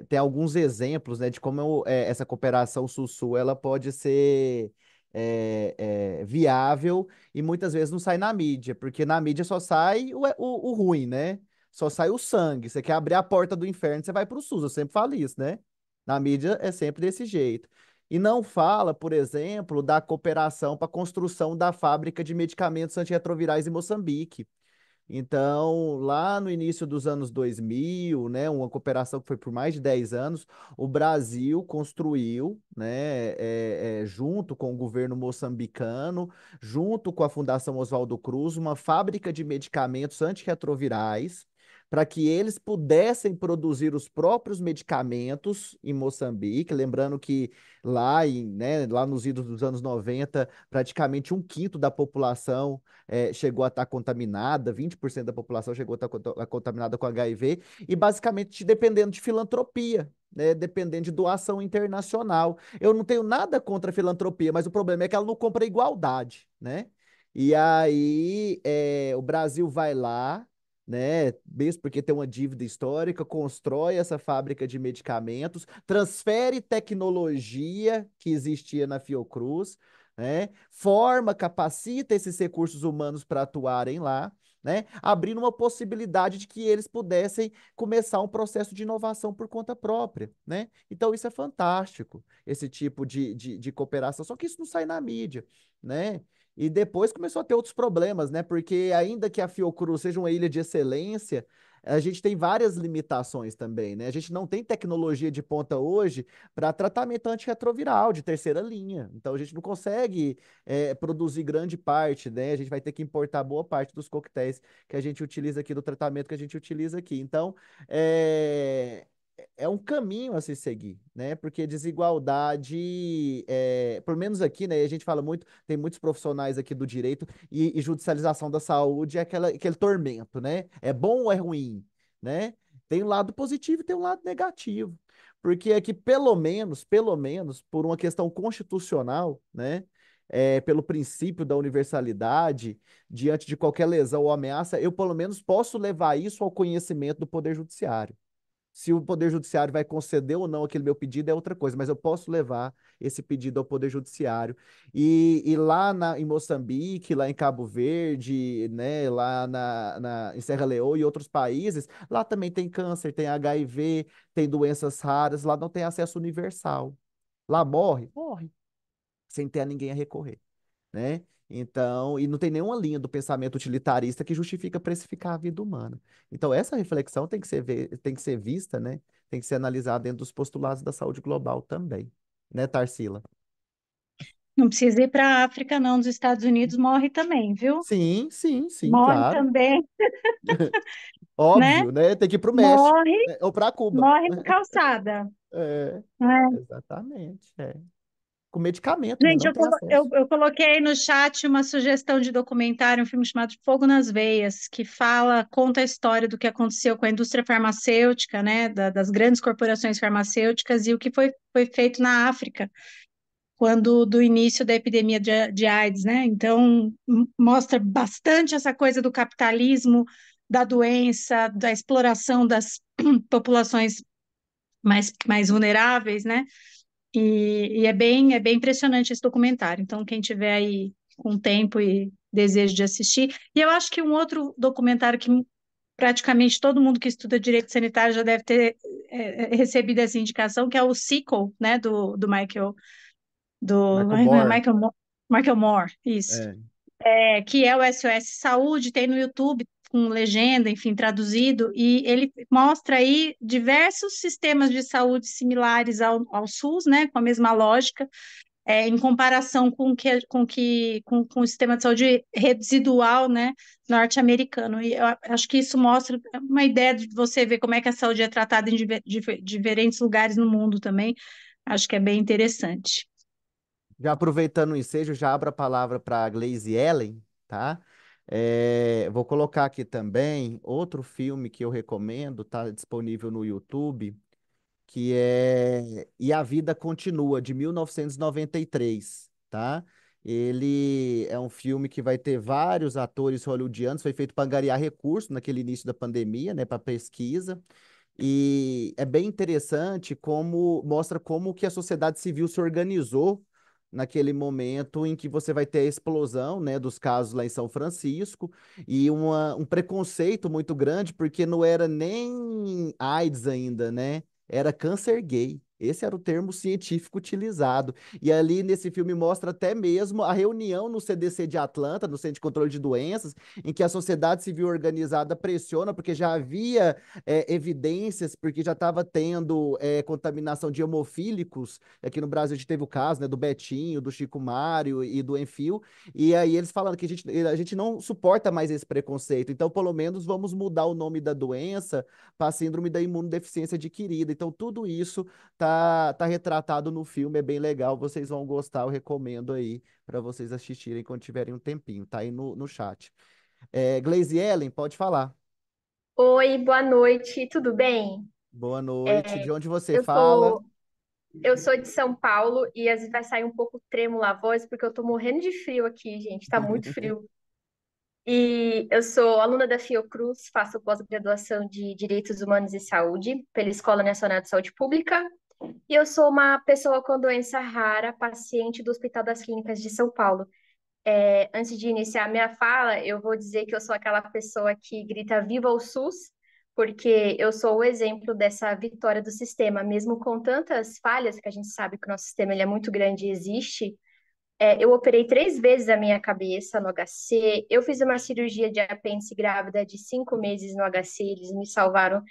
Tem alguns exemplos, né, de como essa cooperação Sul-Sul ela pode ser viável e muitas vezes não sai na mídia, porque na mídia só sai o ruim, né? Só sai o sangue. Você quer abrir a porta do inferno, você vai para o SUS. Eu sempre falo isso, né? Na mídia é sempre desse jeito. E não fala, por exemplo, da cooperação para a construção da fábrica de medicamentos antirretrovirais em Moçambique. Então, lá no início dos anos 2000, né, uma cooperação que foi por mais de 10 anos, o Brasil construiu, né, junto com o governo moçambicano, junto com a Fundação Oswaldo Cruz, uma fábrica de medicamentos antirretrovirais, para que eles pudessem produzir os próprios medicamentos em Moçambique. Lembrando que lá nos idos dos anos 90, praticamente um quinto da população chegou a estar contaminada, 20% da população chegou a estar contaminada com HIV, e basicamente dependendo de filantropia, né, dependendo de doação internacional. Eu não tenho nada contra a filantropia, mas o problema é que ela não compra igualdade, né? E aí o Brasil vai lá, né, mesmo porque tem uma dívida histórica, constrói essa fábrica de medicamentos, transfere tecnologia que existia na Fiocruz, né? Forma, capacita esses recursos humanos para atuarem lá, né? Abrindo uma possibilidade de que eles pudessem começar um processo de inovação por conta própria, né? Então isso é fantástico, esse tipo de cooperação, só que isso não sai na mídia, né? E depois começou a ter outros problemas, né? Porque ainda que a Fiocruz seja uma ilha de excelência, a gente tem várias limitações também, né? A gente não tem tecnologia de ponta hoje para tratamento antirretroviral de terceira linha. Então a gente não consegue produzir grande parte, né? A gente vai ter que importar boa parte dos coquetéis que a gente utiliza aqui, do tratamento que a gente utiliza aqui. Então, é um caminho a se seguir, né? Porque desigualdade, pelo menos aqui, né? A gente fala muito, tem muitos profissionais aqui do direito e judicialização da saúde é aquele tormento, né? É bom ou é ruim, né? Tem um lado positivo e tem um lado negativo. Porque aqui, pelo menos, por uma questão constitucional, né? Pelo princípio da universalidade, diante de qualquer lesão ou ameaça, eu pelo menos posso levar isso ao conhecimento do Poder Judiciário. Se o Poder Judiciário vai conceder ou não aquele meu pedido é outra coisa, mas eu posso levar esse pedido ao Poder Judiciário. E lá em Moçambique, lá em Cabo Verde, né, lá em Serra Leoa e outros países, lá também tem câncer, tem HIV, tem doenças raras, lá não tem acesso universal. Lá morre? Morre, sem ter a ninguém a recorrer, né? Então, e não tem nenhuma linha do pensamento utilitarista que justifica precificar a vida humana. Então, essa reflexão tem que ser vista, né? Tem que ser analisada dentro dos postulados da saúde global também, né, Tarsila? Não precisa ir para a África, não. Nos Estados Unidos morre também, viu? Sim, sim, sim, Morre claro. também, né? Óbvio, né? Tem que ir para o México, Morre, né? Ou para Cuba. morre na calçada, É, né? exatamente. É. Com medicamento, né? Gente, Não tem acesso. eu coloquei no chat uma sugestão de documentário, um filme chamado Fogo nas Veias, que conta a história do que aconteceu com a indústria farmacêutica, né, das grandes corporações farmacêuticas e o que foi feito na África, quando do início da epidemia de AIDS, né? Então, mostra bastante essa coisa do capitalismo, da doença, da exploração das populações mais vulneráveis, né? E é bem impressionante esse documentário. Então, quem tiver aí com tempo e desejo de assistir. E eu acho que um outro documentário que praticamente todo mundo que estuda direito sanitário já deve ter recebido essa indicação, que é o Sickle, né, do Michael, Michael não é Moore. Michael Moore, isso. É. Que é o SOS Saúde, tem no YouTube com legenda, enfim, traduzido, e ele mostra aí diversos sistemas de saúde similares ao SUS, né, com a mesma lógica, em comparação com o sistema de saúde residual, né, norte-americano. E eu acho que isso mostra uma ideia de você ver como é que a saúde é tratada em diferentes lugares no mundo também. Acho que é bem interessante. Já aproveitando o ensejo, já abro a palavra para a Glaze Ellen, tá? Vou colocar aqui também outro filme que eu recomendo, tá disponível no YouTube, que é E a Vida Continua, de 1993, tá? Ele é um filme que vai ter vários atores hollywoodianos, foi feito para angariar recursos naquele início da pandemia, né, para pesquisa. E é bem interessante como mostra como que a sociedade civil se organizou naquele momento em que você vai ter a explosão, né, dos casos lá em São Francisco e um preconceito muito grande, porque não era nem AIDS ainda, né? Era câncer gay. Esse era o termo científico utilizado. E ali nesse filme mostra até mesmo a reunião no CDC de Atlanta, no Centro de Controle de Doenças, em que a sociedade civil organizada pressiona, porque já havia evidências, porque já estava tendo contaminação de hemofílicos. Aqui no Brasil a gente teve o caso, né, do Betinho, do Chico Mário e do Enfio. E aí eles falando que a gente não suporta mais esse preconceito. Então, pelo menos, vamos mudar o nome da doença para síndrome da imunodeficiência adquirida. Então, tudo isso tá retratado no filme, é bem legal. Vocês vão gostar, eu recomendo aí para vocês assistirem quando tiverem um tempinho. Tá aí no chat. Glaze Ellen, pode falar. Oi, boa noite, tudo bem? Boa noite. De onde você Eu fala? sou, eu sou de São Paulo e às vezes vai sair um pouco trêmula a voz porque eu tô morrendo de frio aqui, gente, tá muito frio. E eu sou aluna da Fiocruz, faço pós-graduação de Direitos Humanos e Saúde pela Escola Nacional de Saúde Pública e eu sou uma pessoa com doença rara, paciente do Hospital das Clínicas de São Paulo. Antes de iniciar a minha fala, eu vou dizer que eu sou aquela pessoa que grita Viva o SUS, porque eu sou o exemplo dessa vitória do sistema, mesmo com tantas falhas que a gente sabe que o nosso sistema ele é muito grande e existe. Eu operei 3 vezes a minha cabeça no HC, eu fiz uma cirurgia de apêndice grávida de 5 meses no HC, eles me salvaram.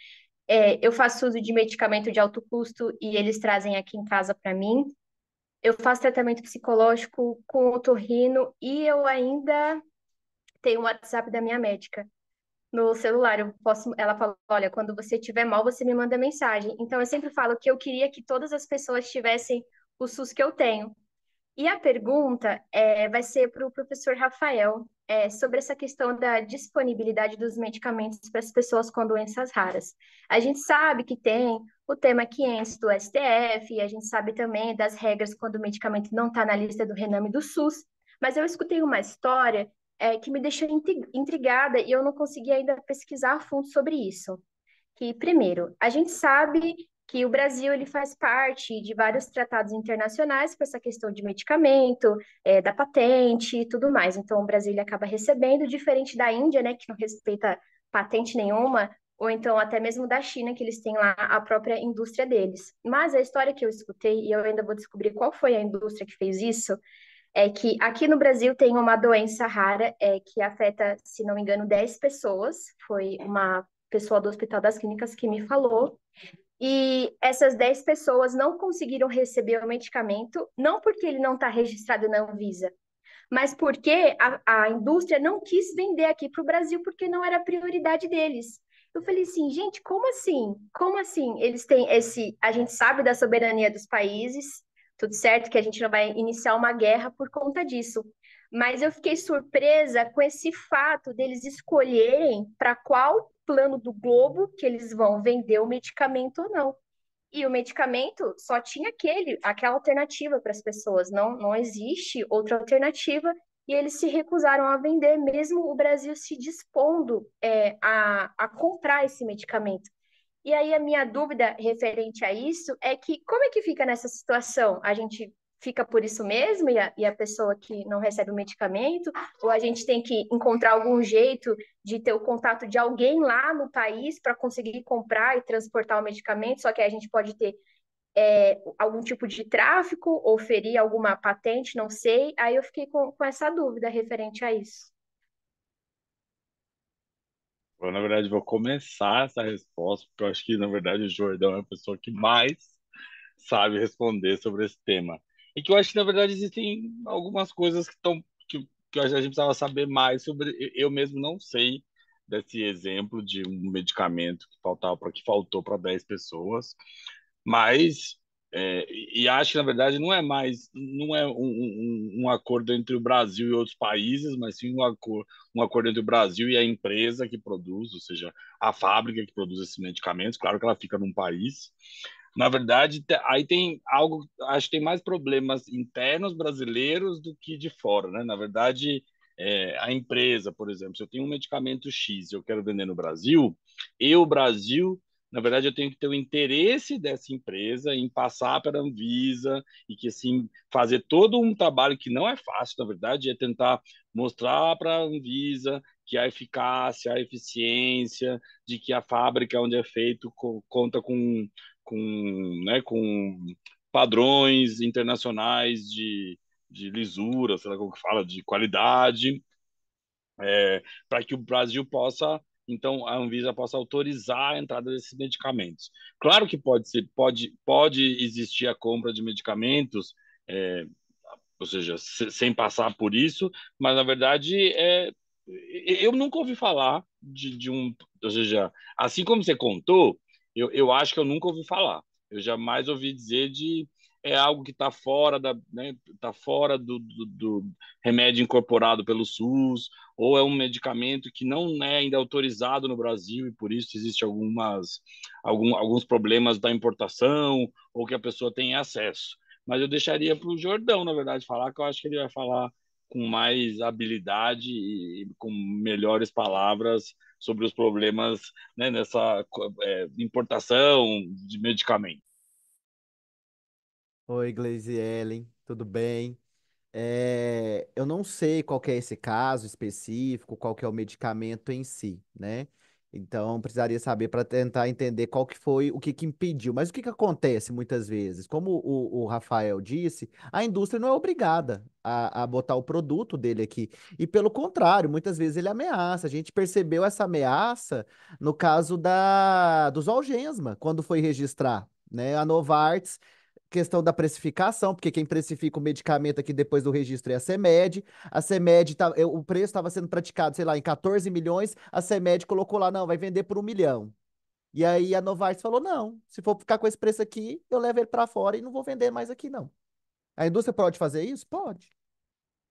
Eu faço uso de medicamento de alto custo e eles trazem aqui em casa para mim. Eu faço tratamento psicológico com otorrino e eu ainda tenho o WhatsApp da minha médica no celular. Ela fala, olha, quando você estiver mal, você me manda mensagem. Então eu sempre falo que eu queria que todas as pessoas tivessem o SUS que eu tenho. E a pergunta vai ser para o professor Rafael, sobre essa questão da disponibilidade dos medicamentos para as pessoas com doenças raras. A gente sabe que tem o tema 500 do STF, e a gente sabe também das regras quando o medicamento não está na lista do Rename do SUS, mas eu escutei uma história que me deixou intrigada e eu não consegui ainda pesquisar a fundo sobre isso. que, primeiro, a gente sabe que o Brasil ele faz parte de vários tratados internacionais para essa questão de medicamento, da patente e tudo mais. Então, o Brasil ele acaba recebendo, diferente da Índia, né, que não respeita patente nenhuma, ou então até mesmo da China, que eles têm lá a própria indústria deles. Mas a história que eu escutei, e eu ainda vou descobrir qual foi a indústria que fez isso, é que aqui no Brasil tem uma doença rara que afeta, se não me engano, 10 pessoas. Foi uma pessoa do Hospital das Clínicas que me falou. E essas 10 pessoas não conseguiram receber o medicamento, não porque ele não está registrado na Anvisa, mas porque a indústria não quis vender aqui para o Brasil porque não era prioridade deles. Eu falei assim, gente, como assim? Como assim? Eles têm esse. A gente sabe da soberania dos países, tudo certo, que a gente não vai iniciar uma guerra por conta disso. Mas eu fiquei surpresa com esse fato deles escolherem para qual plano do globo que eles vão vender o medicamento ou não. E o medicamento só tinha aquela alternativa para as pessoas, não existe outra alternativa, e eles se recusaram a vender, mesmo o Brasil se dispondo a comprar esse medicamento. E aí a minha dúvida referente a isso é que como é que fica nessa situação? A gente fica por isso mesmo e a pessoa que não recebe o medicamento? Ou a gente tem que encontrar algum jeito de ter o contato de alguém lá no país para conseguir comprar e transportar o medicamento? Só que a gente pode ter algum tipo de tráfico ou ferir alguma patente, não sei. Aí eu fiquei com essa dúvida referente a isso. Eu, na verdade, vou começar essa resposta, porque eu acho que, na verdade, o Jordão é a pessoa que mais sabe responder sobre esse tema. E que eu acho que, na verdade, existem algumas coisas que a gente precisava saber mais sobre. Eu mesmo não sei desse exemplo de um medicamento que faltou para 10 pessoas, mas e acho que, na verdade, não é um acordo entre o Brasil e outros países, mas sim um acordo entre o Brasil e a empresa que produz, ou seja, a fábrica que produz esses medicamentos. Claro que ela fica num país. Na verdade, aí tem algo, acho que tem mais problemas internos brasileiros do que de fora, né? Na verdade, a empresa, por exemplo, se eu tenho um medicamento X e eu quero vender no Brasil, Brasil, na verdade, eu tenho que ter o interesse dessa empresa em passar para a Anvisa e que, assim, fazer todo um trabalho que não é fácil, na verdade, é tentar mostrar para a Anvisa que a eficácia, a eficiência, de que a fábrica onde é feito conta com padrões internacionais de lisura, sei lá como que fala, de qualidade, para que o Brasil possa, então, a Anvisa possa autorizar a entrada desses medicamentos. Claro que pode existir a compra de medicamentos, é, ou seja, sem passar por isso, mas na verdade eu nunca ouvi falar de um, ou seja, assim como você contou, eu acho que eu nunca ouvi falar. Eu jamais ouvi dizer de algo que está fora tá fora do remédio incorporado pelo SUS, ou é um medicamento que não é ainda autorizado no Brasil e por isso existe alguns problemas da importação ou que a pessoa tem acesso. Mas eu deixaria para o Jordão, na verdade, falar, que eu acho que ele vai falar com mais habilidade e com melhores palavras sobre os problemas, né, nessa importação de medicamentos. Oi, Gleisielen, tudo bem? Eu não sei qual que é esse caso específico, qual que é o medicamento em si, né? Então, precisaria saber para tentar entender qual que foi, o que que impediu. Mas o que que acontece muitas vezes? Como o Rafael disse, a indústria não é obrigada a botar o produto dele aqui. E pelo contrário, muitas vezes ele ameaça. A gente percebeu essa ameaça no caso dos Zolgensma, quando foi registrar, né? A Novartis, questão da precificação, porque quem precifica o medicamento aqui depois do registro é a CEMED. A CEMED, o preço estava sendo praticado, sei lá, em 14 milhões, a CEMED colocou lá, não, vai vender por 1 milhão. E aí a Novartis falou, não, se for ficar com esse preço aqui, eu levo ele para fora e não vou vender mais aqui, não. A indústria pode fazer isso? Pode.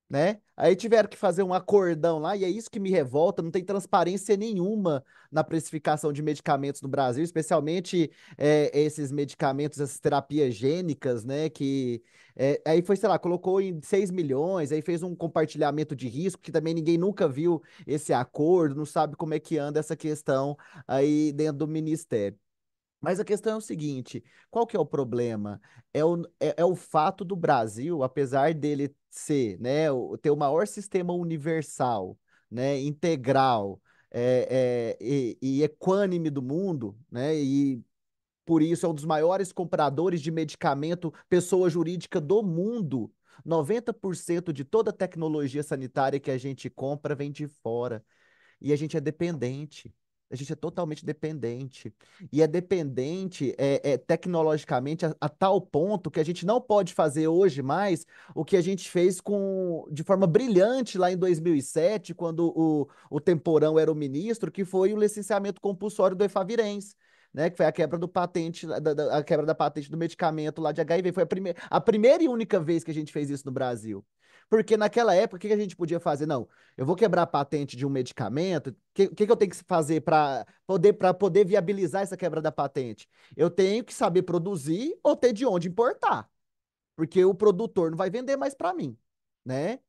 né? Aí tiveram que fazer um acordão lá, e é isso que me revolta, não tem transparência nenhuma na precificação de medicamentos no Brasil, especialmente esses medicamentos, essas terapias gênicas, né? Que aí foi, sei lá, colocou em 6 milhões, aí fez um compartilhamento de risco, que também ninguém nunca viu esse acordo, não sabe como é que anda essa questão aí dentro do ministério. Mas a questão é o seguinte: qual que é o problema? É o fato do Brasil, apesar dele ser, né, ter o maior sistema universal, né, integral, e equânime do mundo, né, e por isso é um dos maiores compradores de medicamento, pessoa jurídica do mundo. 90% de toda a tecnologia sanitária que a gente compra vem de fora. E a gente é dependente. A gente é totalmente dependente. E é dependente tecnologicamente a tal ponto que a gente não pode fazer hoje mais o que a gente fez de forma brilhante lá em 2007, quando o Temporão era o ministro, que foi o licenciamento compulsório do Efavirenz. Né, que foi a quebra do patente, a quebra da patente do medicamento lá de HIV. Foi a primeira e única vez que a gente fez isso no Brasil. Porque naquela época, o que a gente podia fazer? Não, eu vou quebrar a patente de um medicamento. O que eu tenho que fazer para poder viabilizar essa quebra da patente? Eu tenho que saber produzir ou ter de onde importar, porque o produtor não vai vender mais para mim, né?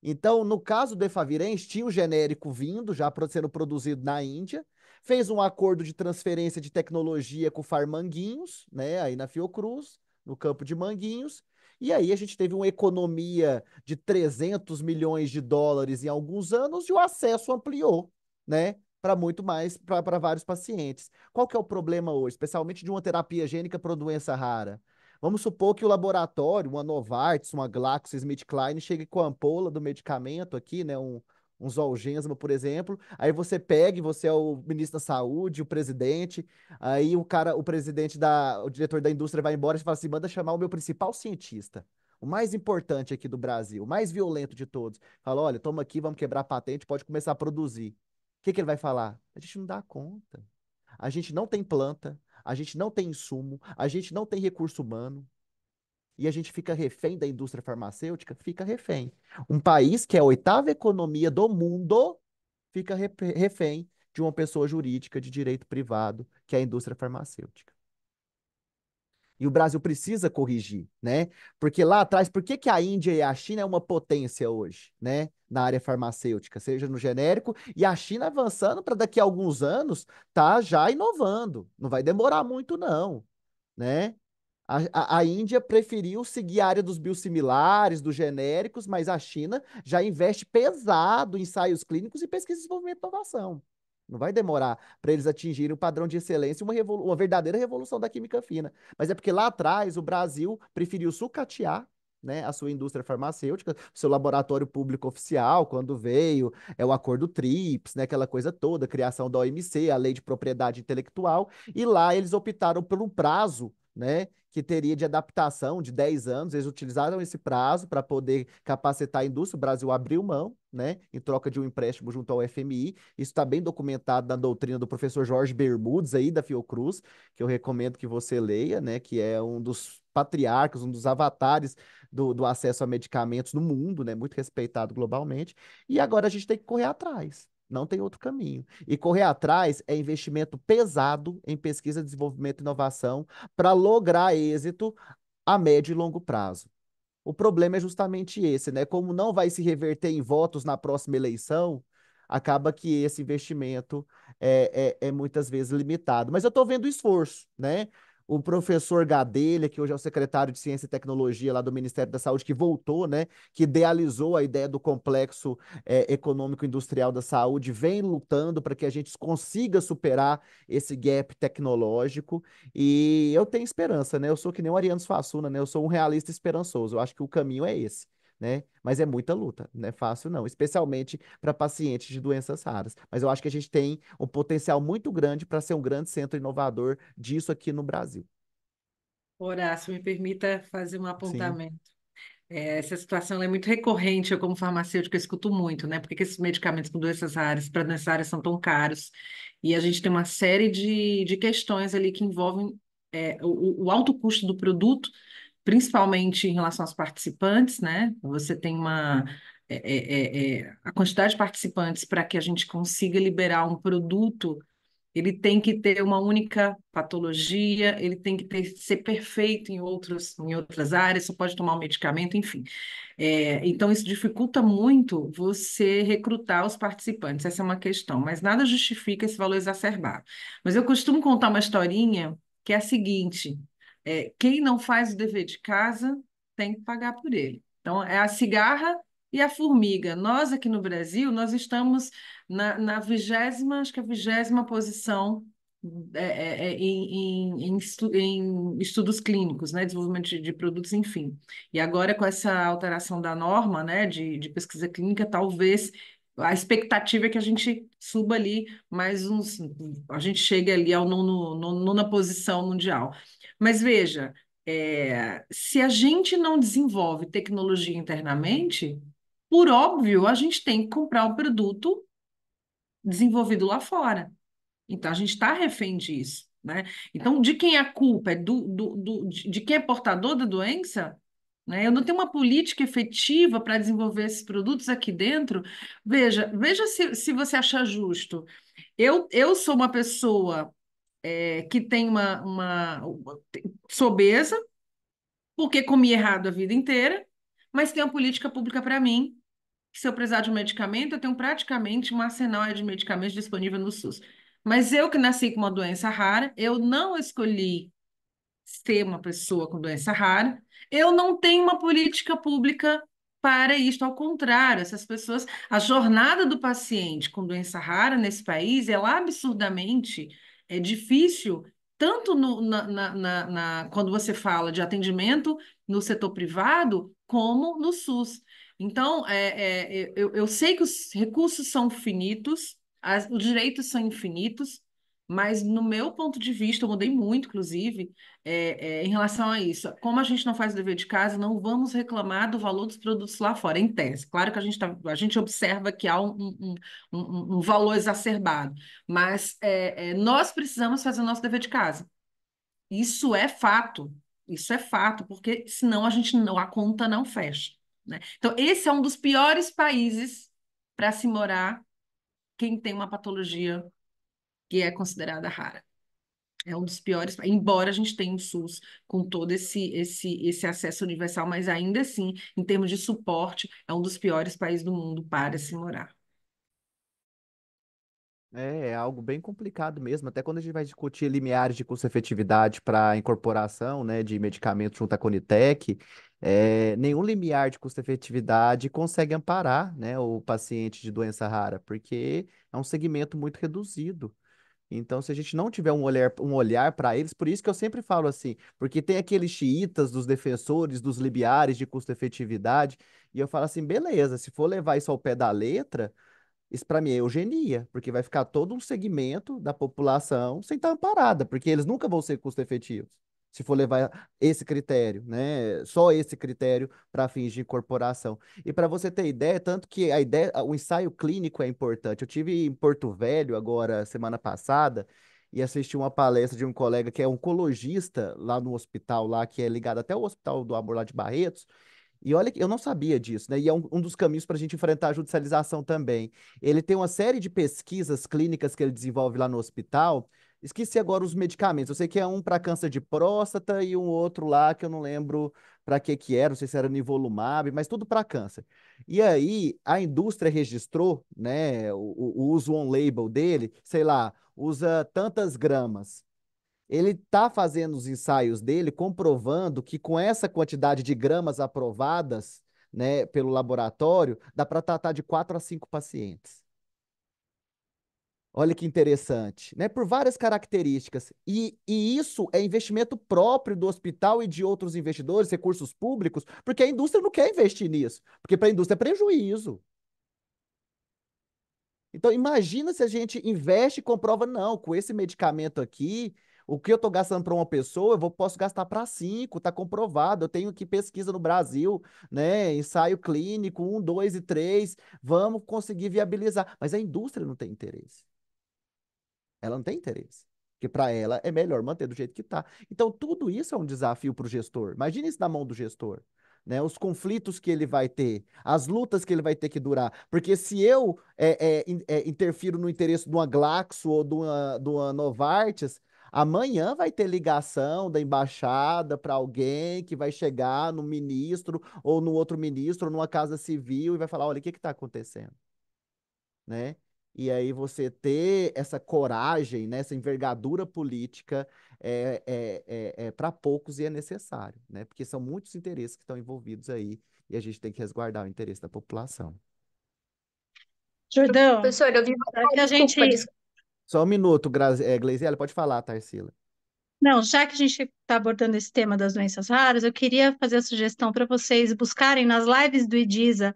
Então, no caso do Efavirenz, tinha o genérico vindo, já sendo produzido na Índia, fez um acordo de transferência de tecnologia com o Farmanguinhos, né, aí na Fiocruz, no campo de Manguinhos, e aí a gente teve uma economia de 300 milhões de dólares em alguns anos e o acesso ampliou, né, para muito mais, para vários pacientes. Qual que é o problema hoje, especialmente de uma terapia gênica para uma doença rara? Vamos supor que o laboratório, uma Novartis, uma GlaxoSmithKline, chegue com a ampola do medicamento aqui, né? Um Zolgensma, por exemplo. Aí você pega, e você é o ministro da Saúde, o presidente. Aí o presidente o diretor da indústria vai embora e fala assim: manda chamar o meu principal cientista, o mais importante aqui do Brasil, o mais violento de todos. Fala: olha, toma aqui, vamos quebrar a patente, pode começar a produzir. O que que ele vai falar? A gente não dá conta. A gente não tem planta, a gente não tem insumo, a gente não tem recurso humano e a gente fica refém da indústria farmacêutica, fica refém. Um país que é a oitava economia do mundo fica refém de uma pessoa jurídica de direito privado, que é a indústria farmacêutica. E o Brasil precisa corrigir, né? Porque lá atrás, por que que a Índia e a China é uma potência hoje, né? Na área farmacêutica, seja no genérico, e a China avançando para daqui a alguns anos tá já inovando. Não vai demorar muito, não, né? A Índia preferiu seguir a área dos biosimilares, dos genéricos, mas a China já investe pesado em ensaios clínicos e pesquisa, desenvolvimento e inovação. Não vai demorar para eles atingirem o padrão de excelência e uma verdadeira revolução da química fina. Mas é porque lá atrás o Brasil preferiu sucatear, né, a sua indústria farmacêutica, seu laboratório público oficial, quando veio o acordo TRIPS, né, aquela coisa toda, a criação da OMC, a lei de propriedade intelectual, e lá eles optaram por um prazo, né, que teria de adaptação de 10 anos. Eles utilizaram esse prazo para poder capacitar a indústria. O Brasil abriu mão, né, em troca de um empréstimo junto ao FMI. Isso está bem documentado na doutrina do professor Jorge Bermudes, aí da Fiocruz, que eu recomendo que você leia, né, que é um dos patriarcas, um dos avatares do acesso a medicamentos no mundo, né, muito respeitado globalmente. E agora a gente tem que correr atrás. Não tem outro caminho. E correr atrás é investimento pesado em pesquisa, desenvolvimento e inovação para lograr êxito a médio e longo prazo. O problema é justamente esse, né? Como não vai se reverter em votos na próxima eleição, acaba que esse investimento é muitas vezes limitado. Mas eu estou vendo o esforço, né? O professor Gadelha, que hoje é o secretário de Ciência e Tecnologia lá do Ministério da Saúde, que voltou, né? Que idealizou a ideia do complexo econômico industrial da saúde, vem lutando para que a gente consiga superar esse gap tecnológico. E eu tenho esperança, né? Eu sou que nem o Ariano Suassuna, né? Eu sou um realista esperançoso. Eu acho que o caminho é esse, né? Mas é muita luta, não é fácil não, especialmente para pacientes de doenças raras. Mas eu acho que a gente tem um potencial muito grande para ser um grande centro inovador disso aqui no Brasil. Horácio, me permita fazer um Sim, apontamento. Essa situação ela é muito recorrente, eu como farmacêutica escuto muito, né? Por que que esses medicamentos com doenças raras, para doenças raras são tão caros? E a gente tem uma série de questões ali que envolvem o alto custo do produto, principalmente em relação aos participantes, né? Você tem a quantidade de participantes para que a gente consiga liberar um produto, ele tem que ter uma única patologia, ele tem que ser perfeito em outras áreas, só pode tomar um medicamento, enfim. Então, isso dificulta muito você recrutar os participantes, essa é uma questão, mas nada justifica esse valor exacerbado. Mas eu costumo contar uma historinha que é a seguinte: quem não faz o dever de casa tem que pagar por ele. Então, é a cigarra e a formiga. Nós aqui no Brasil, nós estamos na 20ª, acho que é a 20ª posição em estudos clínicos, né, desenvolvimento de produtos, enfim. E agora, com essa alteração da norma, né, de pesquisa clínica, talvez a expectativa é que a gente suba ali mais uns, a gente chegue ali ao nona posição mundial. Mas veja, se a gente não desenvolve tecnologia internamente, por óbvio, a gente tem que comprar o produto desenvolvido lá fora. Então, a gente está refém disso, né? Então, de quem é a culpa? É de quem é portador da doença? Né? Eu não tenho uma política efetiva para desenvolver esses produtos aqui dentro. Veja se você achar justo. Eu sou uma pessoa que tem sou obesa, porque comi errado a vida inteira, mas tem uma política pública para mim que se eu precisar de um medicamento, eu tenho praticamente um arsenal de medicamentos disponível no SUS. Mas eu que nasci com uma doença rara, eu não escolhi ser uma pessoa com doença rara, eu não tenho uma política pública para isto. Ao contrário, essas pessoas, a jornada do paciente com doença rara nesse país é absurdamente difícil, tanto quando você fala de atendimento no setor privado, como no SUS. Então, eu sei que os recursos são finitos, os direitos são infinitos, mas no meu ponto de vista, eu mudei muito, inclusive, em relação a isso. Como a gente não faz o dever de casa, não vamos reclamar do valor dos produtos lá fora, em tese. Claro que a gente observa que há um valor exacerbado, mas nós precisamos fazer o nosso dever de casa. Isso é fato. Isso é fato, porque senão a conta não fecha, né? Então, esse é um dos piores países para se morar quem tem uma patologia que é considerada rara. É um dos piores, embora a gente tenha um SUS com todo esse acesso universal, mas ainda assim, em termos de suporte, é um dos piores países do mundo para se morar. É algo bem complicado mesmo, até quando a gente vai discutir limiares de custo-efetividade para incorporação, né, de medicamentos junto à Conitec, nenhum limiar de custo-efetividade consegue amparar, né, o paciente de doença rara, porque é um segmento muito reduzido. Então, se a gente não tiver um olhar para eles, por isso que eu sempre falo assim, porque tem aqueles xiitas dos defensores dos limiares de custo-efetividade, e eu falo assim, beleza, se for levar isso ao pé da letra, isso para mim é eugenia, porque vai ficar todo um segmento da população sem estar amparada, porque eles nunca vão ser custo-efetivos, se for levar esse critério, né? Só esse critério para fins de incorporação. E para você ter ideia, tanto que a ideia, o ensaio clínico é importante. Eu tive em Porto Velho agora semana passada e assisti uma palestra de um colega que é oncologista lá no hospital lá, que é ligado até o Hospital do Amor lá de Barretos. E olha que eu não sabia disso, né? E é um dos caminhos para a gente enfrentar a judicialização também. Ele tem uma série de pesquisas clínicas que ele desenvolve lá no hospital. Esqueci agora os medicamentos. Eu sei que é um para câncer de próstata e um outro lá que eu não lembro para que era, não sei se era nivolumab, mas tudo para câncer. E aí a indústria registrou, né, o uso on-label dele, sei lá, usa tantas gramas. Ele está fazendo os ensaios dele, comprovando que com essa quantidade de gramas aprovadas, né, pelo laboratório, dá para tratar de 4 a 5 pacientes. Olha que interessante, né? Por várias características. E isso é investimento próprio do hospital e de outros investidores, recursos públicos, porque a indústria não quer investir nisso, porque para a indústria é prejuízo. Então, imagina se a gente investe e comprova, não, com esse medicamento aqui, o que eu estou gastando para uma pessoa, posso gastar para cinco, está comprovado. Eu tenho aqui pesquisa no Brasil, né? Ensaio clínico, 1, 2 e 3, vamos conseguir viabilizar. Mas a indústria não tem interesse. Ela não tem interesse. Porque para ela é melhor manter do jeito que está. Então, tudo isso é um desafio para o gestor. Imagina isso na mão do gestor. né? Os conflitos que ele vai ter, as lutas que ele vai ter que durar. Porque se eu interfiro no interesse de uma Glaxo ou de uma Novartis, amanhã vai ter ligação da embaixada para alguém que vai chegar no ministro ou no outro ministro ou numa casa civil e vai falar, olha, o que está acontecendo? Né? E aí você ter essa coragem, né, essa envergadura política para poucos e é necessário, né? Porque são muitos interesses que estão envolvidos aí e a gente tem que resguardar o interesse da população. Jordão, Professor, eu vi já que a desculpa, gente desculpa. Só um minuto, Gleisiele, pode falar, Tarsila. Não, já que a gente está abordando esse tema das doenças raras, eu queria fazer a sugestão para vocês buscarem nas lives do IDISA,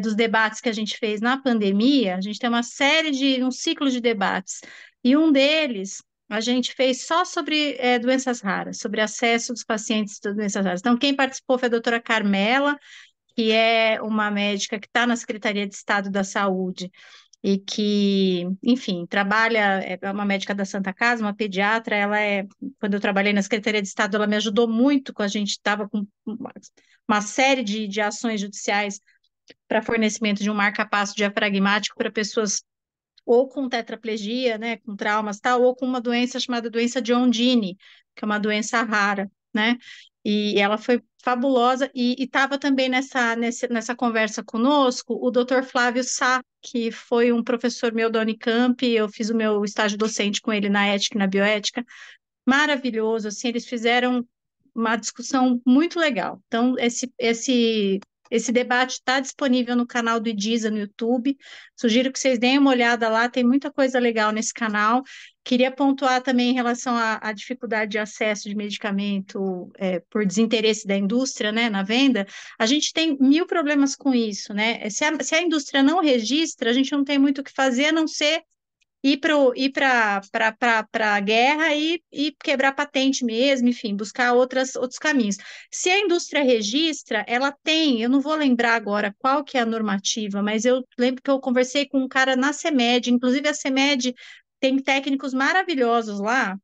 dos debates que a gente fez na pandemia. A gente tem uma série um ciclo de debates, e um deles a gente fez só sobre doenças raras, sobre acesso dos pacientes a doenças raras. Então, quem participou foi a doutora Carmela, que é uma médica que está na Secretaria de Estado da Saúde, e que, enfim, trabalha, é uma médica da Santa Casa, uma pediatra. Quando eu trabalhei na Secretaria de Estado, ela me ajudou muito, a gente estava com uma série de ações judiciais para fornecimento de um marca-passo diafragmático para pessoas ou com tetraplegia, né, com traumas tal, ou com uma doença chamada doença de Ondini, que é uma doença rara, né? E ela foi fabulosa e estava também nessa conversa conosco o Dr. Flávio Sá, que foi um professor meu da Unicamp. Eu fiz o meu estágio docente com ele na ética e na bioética, maravilhoso, assim, eles fizeram uma discussão muito legal. Então, esse debate está disponível no canal do IDISA no YouTube. Sugiro que vocês deem uma olhada lá, tem muita coisa legal nesse canal. Queria pontuar também em relação à dificuldade de acesso de medicamento por desinteresse da indústria, né, na venda. A gente tem mil problemas com isso, né? Se a indústria não registra, a gente não tem muito o que fazer, a não ser ir para a guerra e quebrar patente mesmo, enfim, buscar outros caminhos. Se a indústria registra, ela tem, eu não vou lembrar agora qual que é a normativa, mas eu lembro que eu conversei com um cara na CEMED, inclusive a CEMED tem técnicos maravilhosos lá,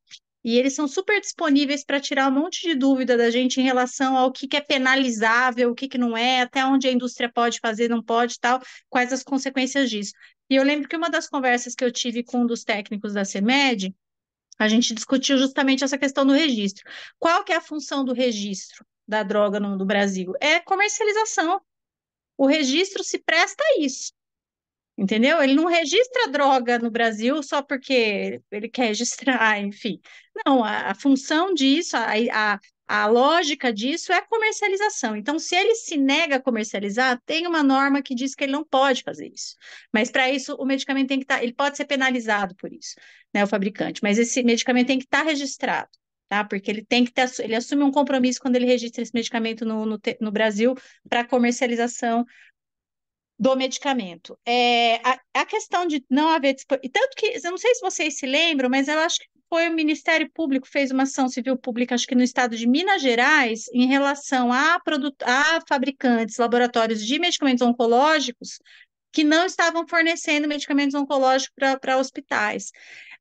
e eles são super disponíveis para tirar um monte de dúvida da gente em relação ao que é penalizável, o que não é, até onde a indústria pode fazer, não pode, tal, quais as consequências disso. E eu lembro que uma das conversas que eu tive com um dos técnicos da CEMED, a gente discutiu justamente essa questão do registro. Qual que é a função do registro da droga no Brasil? É comercialização. O registro se presta a isso. Entendeu? Ele não registra droga no Brasil só porque ele quer registrar, enfim. Não, a função disso, a lógica disso é a comercialização. Então, se ele se nega a comercializar, tem uma norma que diz que ele não pode fazer isso. Mas para isso, o medicamento tem que estar, ele pode ser penalizado por isso, né, o fabricante, mas esse medicamento tem que estar registrado. Tá? Porque ele tem que ter, ele assume um compromisso quando ele registra esse medicamento no Brasil para comercialização do medicamento. A questão de não haver tanto que, eu não sei se vocês se lembram, mas eu acho que foi o Ministério Público fez uma ação civil pública, acho que no estado de Minas Gerais, em relação a fabricantes, laboratórios de medicamentos oncológicos que não estavam fornecendo medicamentos oncológicos para hospitais.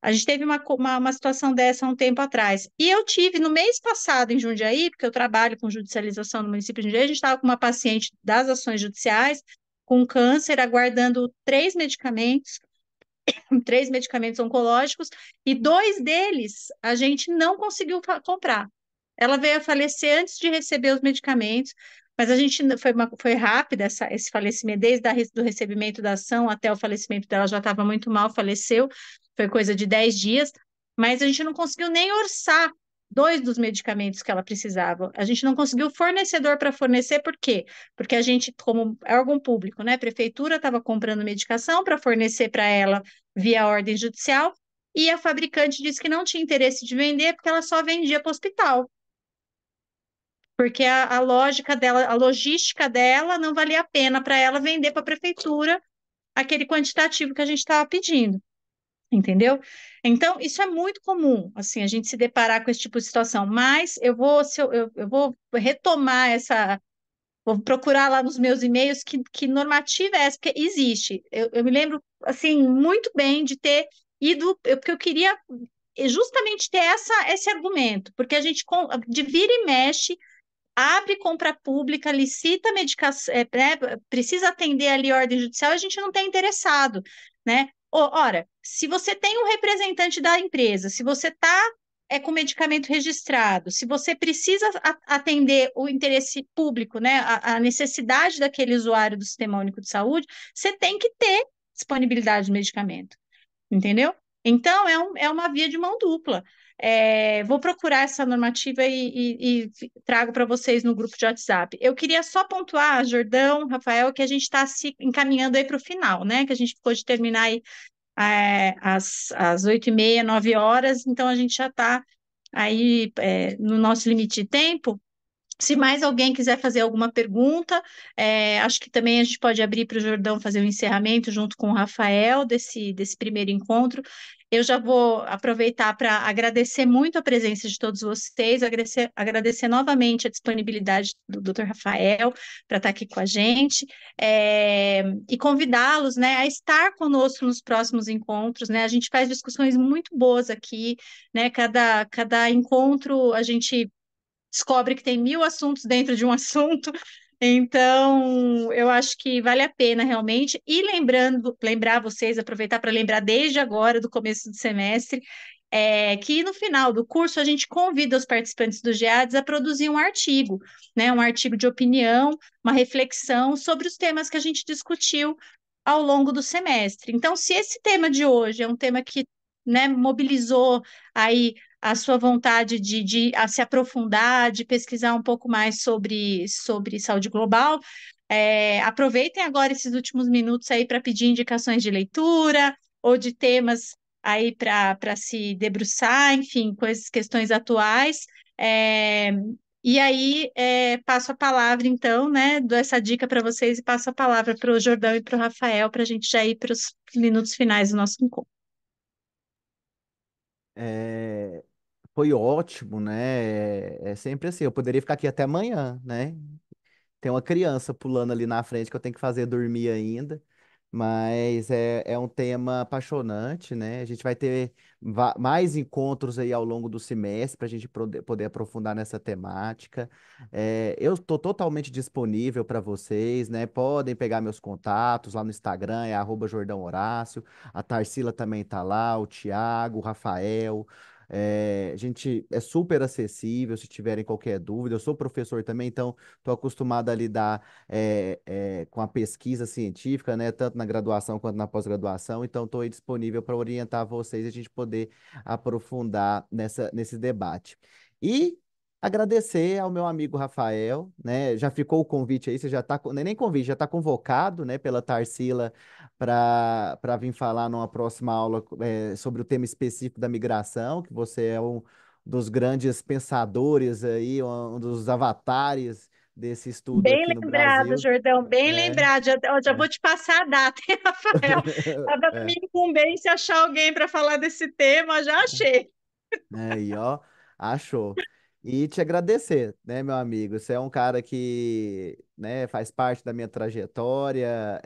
A gente teve uma situação dessa há um tempo atrás. E eu tive, no mês passado, em Jundiaí, porque eu trabalho com judicialização no município de Jundiaí, a gente estava com uma paciente das ações judiciais, com câncer, aguardando três medicamentos oncológicos, e dois deles a gente não conseguiu comprar. Ela veio a falecer antes de receber os medicamentos, mas a gente foi rápida esse falecimento, desde do recebimento da ação até o falecimento dela, já estava muito mal, faleceu, foi coisa de 10 dias, mas a gente não conseguiu nem orçar dois dos medicamentos que ela precisava. A gente não conseguiu fornecedor para fornecer, por quê? Porque a gente, como órgão público, né, a prefeitura estava comprando medicação para fornecer para ela via ordem judicial, e a fabricante disse que não tinha interesse de vender porque ela só vendia para o hospital. Porque a lógica dela, a logística dela não valia a pena para ela vender para a prefeitura aquele quantitativo que a gente estava pedindo. Entendeu? Então, isso é muito comum, assim, a gente se deparar com esse tipo de situação. Mas eu vou retomar vou procurar lá nos meus e-mails que normativa é essa, porque existe. Eu me lembro, assim, muito bem de ter ido, porque eu queria justamente ter esse argumento, porque a gente, de vira e mexe, abre compra pública, licita medicação, precisa atender ali a ordem judicial, a gente não está interessado, né? Ora, se você tem um representante da empresa, se você está com medicamento registrado, se você precisa atender o interesse público, né, a necessidade daquele usuário do Sistema Único de Saúde, você tem que ter disponibilidade de medicamento, entendeu? Então, é uma via de mão dupla. Vou procurar essa normativa e trago para vocês no grupo de WhatsApp. Eu queria só pontuar, Jordão, Rafael, que a gente está se encaminhando aí para o final, né? Que a gente ficou de terminar aí às 8h30, 9 horas, então a gente já está aí no nosso limite de tempo. Se mais alguém quiser fazer alguma pergunta, acho que também a gente pode abrir para o Jordão fazer o encerramento junto com o Rafael desse primeiro encontro. Eu já vou aproveitar para agradecer muito a presença de todos vocês, agradecer novamente a disponibilidade do Dr. Rafael para estar aqui com a gente, e convidá-los, né, a estar conosco nos próximos encontros, né? A gente faz discussões muito boas aqui, né? Cada encontro a gente descobre que tem 1000 assuntos dentro de um assunto. Então, eu acho que vale a pena realmente. E lembrar vocês, aproveitar para lembrar desde agora, do começo do semestre, que no final do curso a gente convida os participantes do GEADS a produzir um artigo, né? Um artigo de opinião, uma reflexão sobre os temas que a gente discutiu ao longo do semestre. Então, se esse tema de hoje é um tema que, né, mobilizou aí a sua vontade de se aprofundar, de pesquisar um pouco mais sobre saúde global, aproveitem agora esses últimos minutos aí para pedir indicações de leitura ou de temas aí para se debruçar, enfim, questões atuais. É, e aí, passo a palavra, então, né? Dou essa dica para vocês e passo a palavra para o Jordão e para o Rafael, para a gente já ir para os minutos finais do nosso encontro. É, foi ótimo, né? É sempre assim, eu poderia ficar aqui até amanhã, né? Tem uma criança pulando ali na frente que eu tenho que fazer dormir ainda, mas é um tema apaixonante, né? A gente vai ter mais encontros aí ao longo do semestre para a gente poder aprofundar nessa temática. Eu estou totalmente disponível para vocês, né? Podem pegar meus contatos lá no Instagram, é @Jordão Horácio. A Tarsila também está lá, o Tiago, o Rafael. A gente é super acessível se tiverem qualquer dúvida. Eu sou professor também, então estou acostumado a lidar com a pesquisa científica, né, tanto na graduação quanto na pós-graduação, então estou aí disponível para orientar vocês e a gente poder aprofundar nesse debate. E agradecer ao meu amigo Rafael, né, já ficou o convite aí, você já está, nem convite, já está convocado, né, pela Tarsila para vir falar numa próxima aula sobre o tema específico da migração, que você é um dos grandes pensadores aí, um dos avatares desse estudo Bem aqui no lembrado, Brasil. Jordão, bem É, lembrado. Já é, vou te passar a data, hein, Rafael? Estava na é. minha incumbência achar alguém para falar desse tema, já achei. Aí, ó, achou. E te agradecer, né, meu amigo? Você é um cara que, né, faz parte da minha trajetória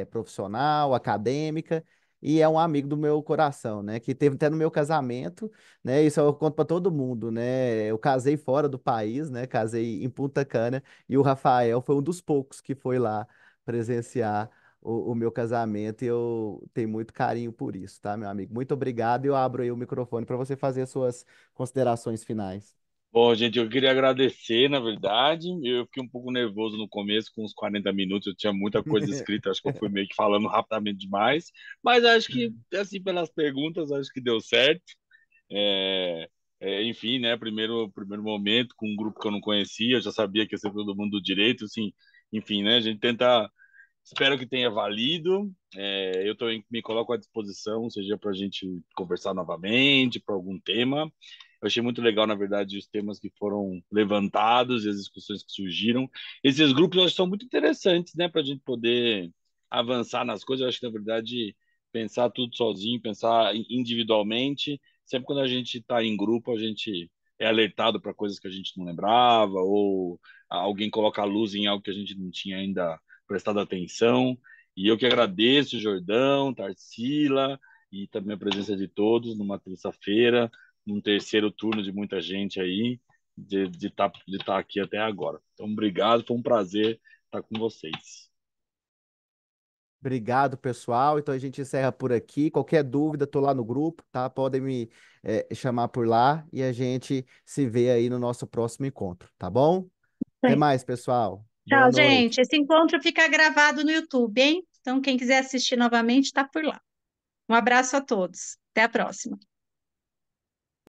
profissional, acadêmica, e é um amigo do meu coração, né? Que teve até no meu casamento, né? Isso eu conto para todo mundo, né? Eu casei fora do país, né? Casei em Punta Cana, e o Rafael foi um dos poucos que foi lá presenciar o meu casamento e eu tenho muito carinho por isso, tá, meu amigo? Muito obrigado e eu abro aí o microfone para você fazer as suas considerações finais. Bom, gente, eu queria agradecer, na verdade. Eu fiquei um pouco nervoso no começo, com uns 40 minutos, eu tinha muita coisa escrita, acho que eu fui meio que falando rapidamente demais, mas acho que, assim, pelas perguntas, acho que deu certo. É, enfim, né, primeiro momento, com um grupo que eu não conhecia, eu já sabia que ia ser todo mundo do direito, assim, enfim, né, a gente tenta, espero que tenha valido. Eu também me coloco à disposição, seja para a gente conversar novamente, para algum tema. Eu achei muito legal, na verdade, os temas que foram levantados e as discussões que surgiram. Esses grupos, eu acho que são muito interessantes, né, para a gente poder avançar nas coisas. Eu acho que, na verdade, pensar tudo sozinho, pensar individualmente, sempre quando a gente está em grupo, a gente é alertado para coisas que a gente não lembrava, ou alguém coloca a luz em algo que a gente não tinha ainda prestado atenção. E eu que agradeço, Jordão, Tarsila, e também a presença de todos numa terça-feira, num terceiro turno de muita gente aí. de tá aqui até agora. Então, obrigado, foi um prazer estar com vocês. Obrigado, pessoal. Então a gente encerra por aqui. Qualquer dúvida, tô lá no grupo, tá? Podem me chamar por lá e a gente se vê aí no nosso próximo encontro, tá bom? Até Bem, mais, pessoal. Boa tchau, noite. gente. Esse encontro fica gravado no YouTube, hein? Então, quem quiser assistir novamente, está por lá. Um abraço a todos. Até a próxima.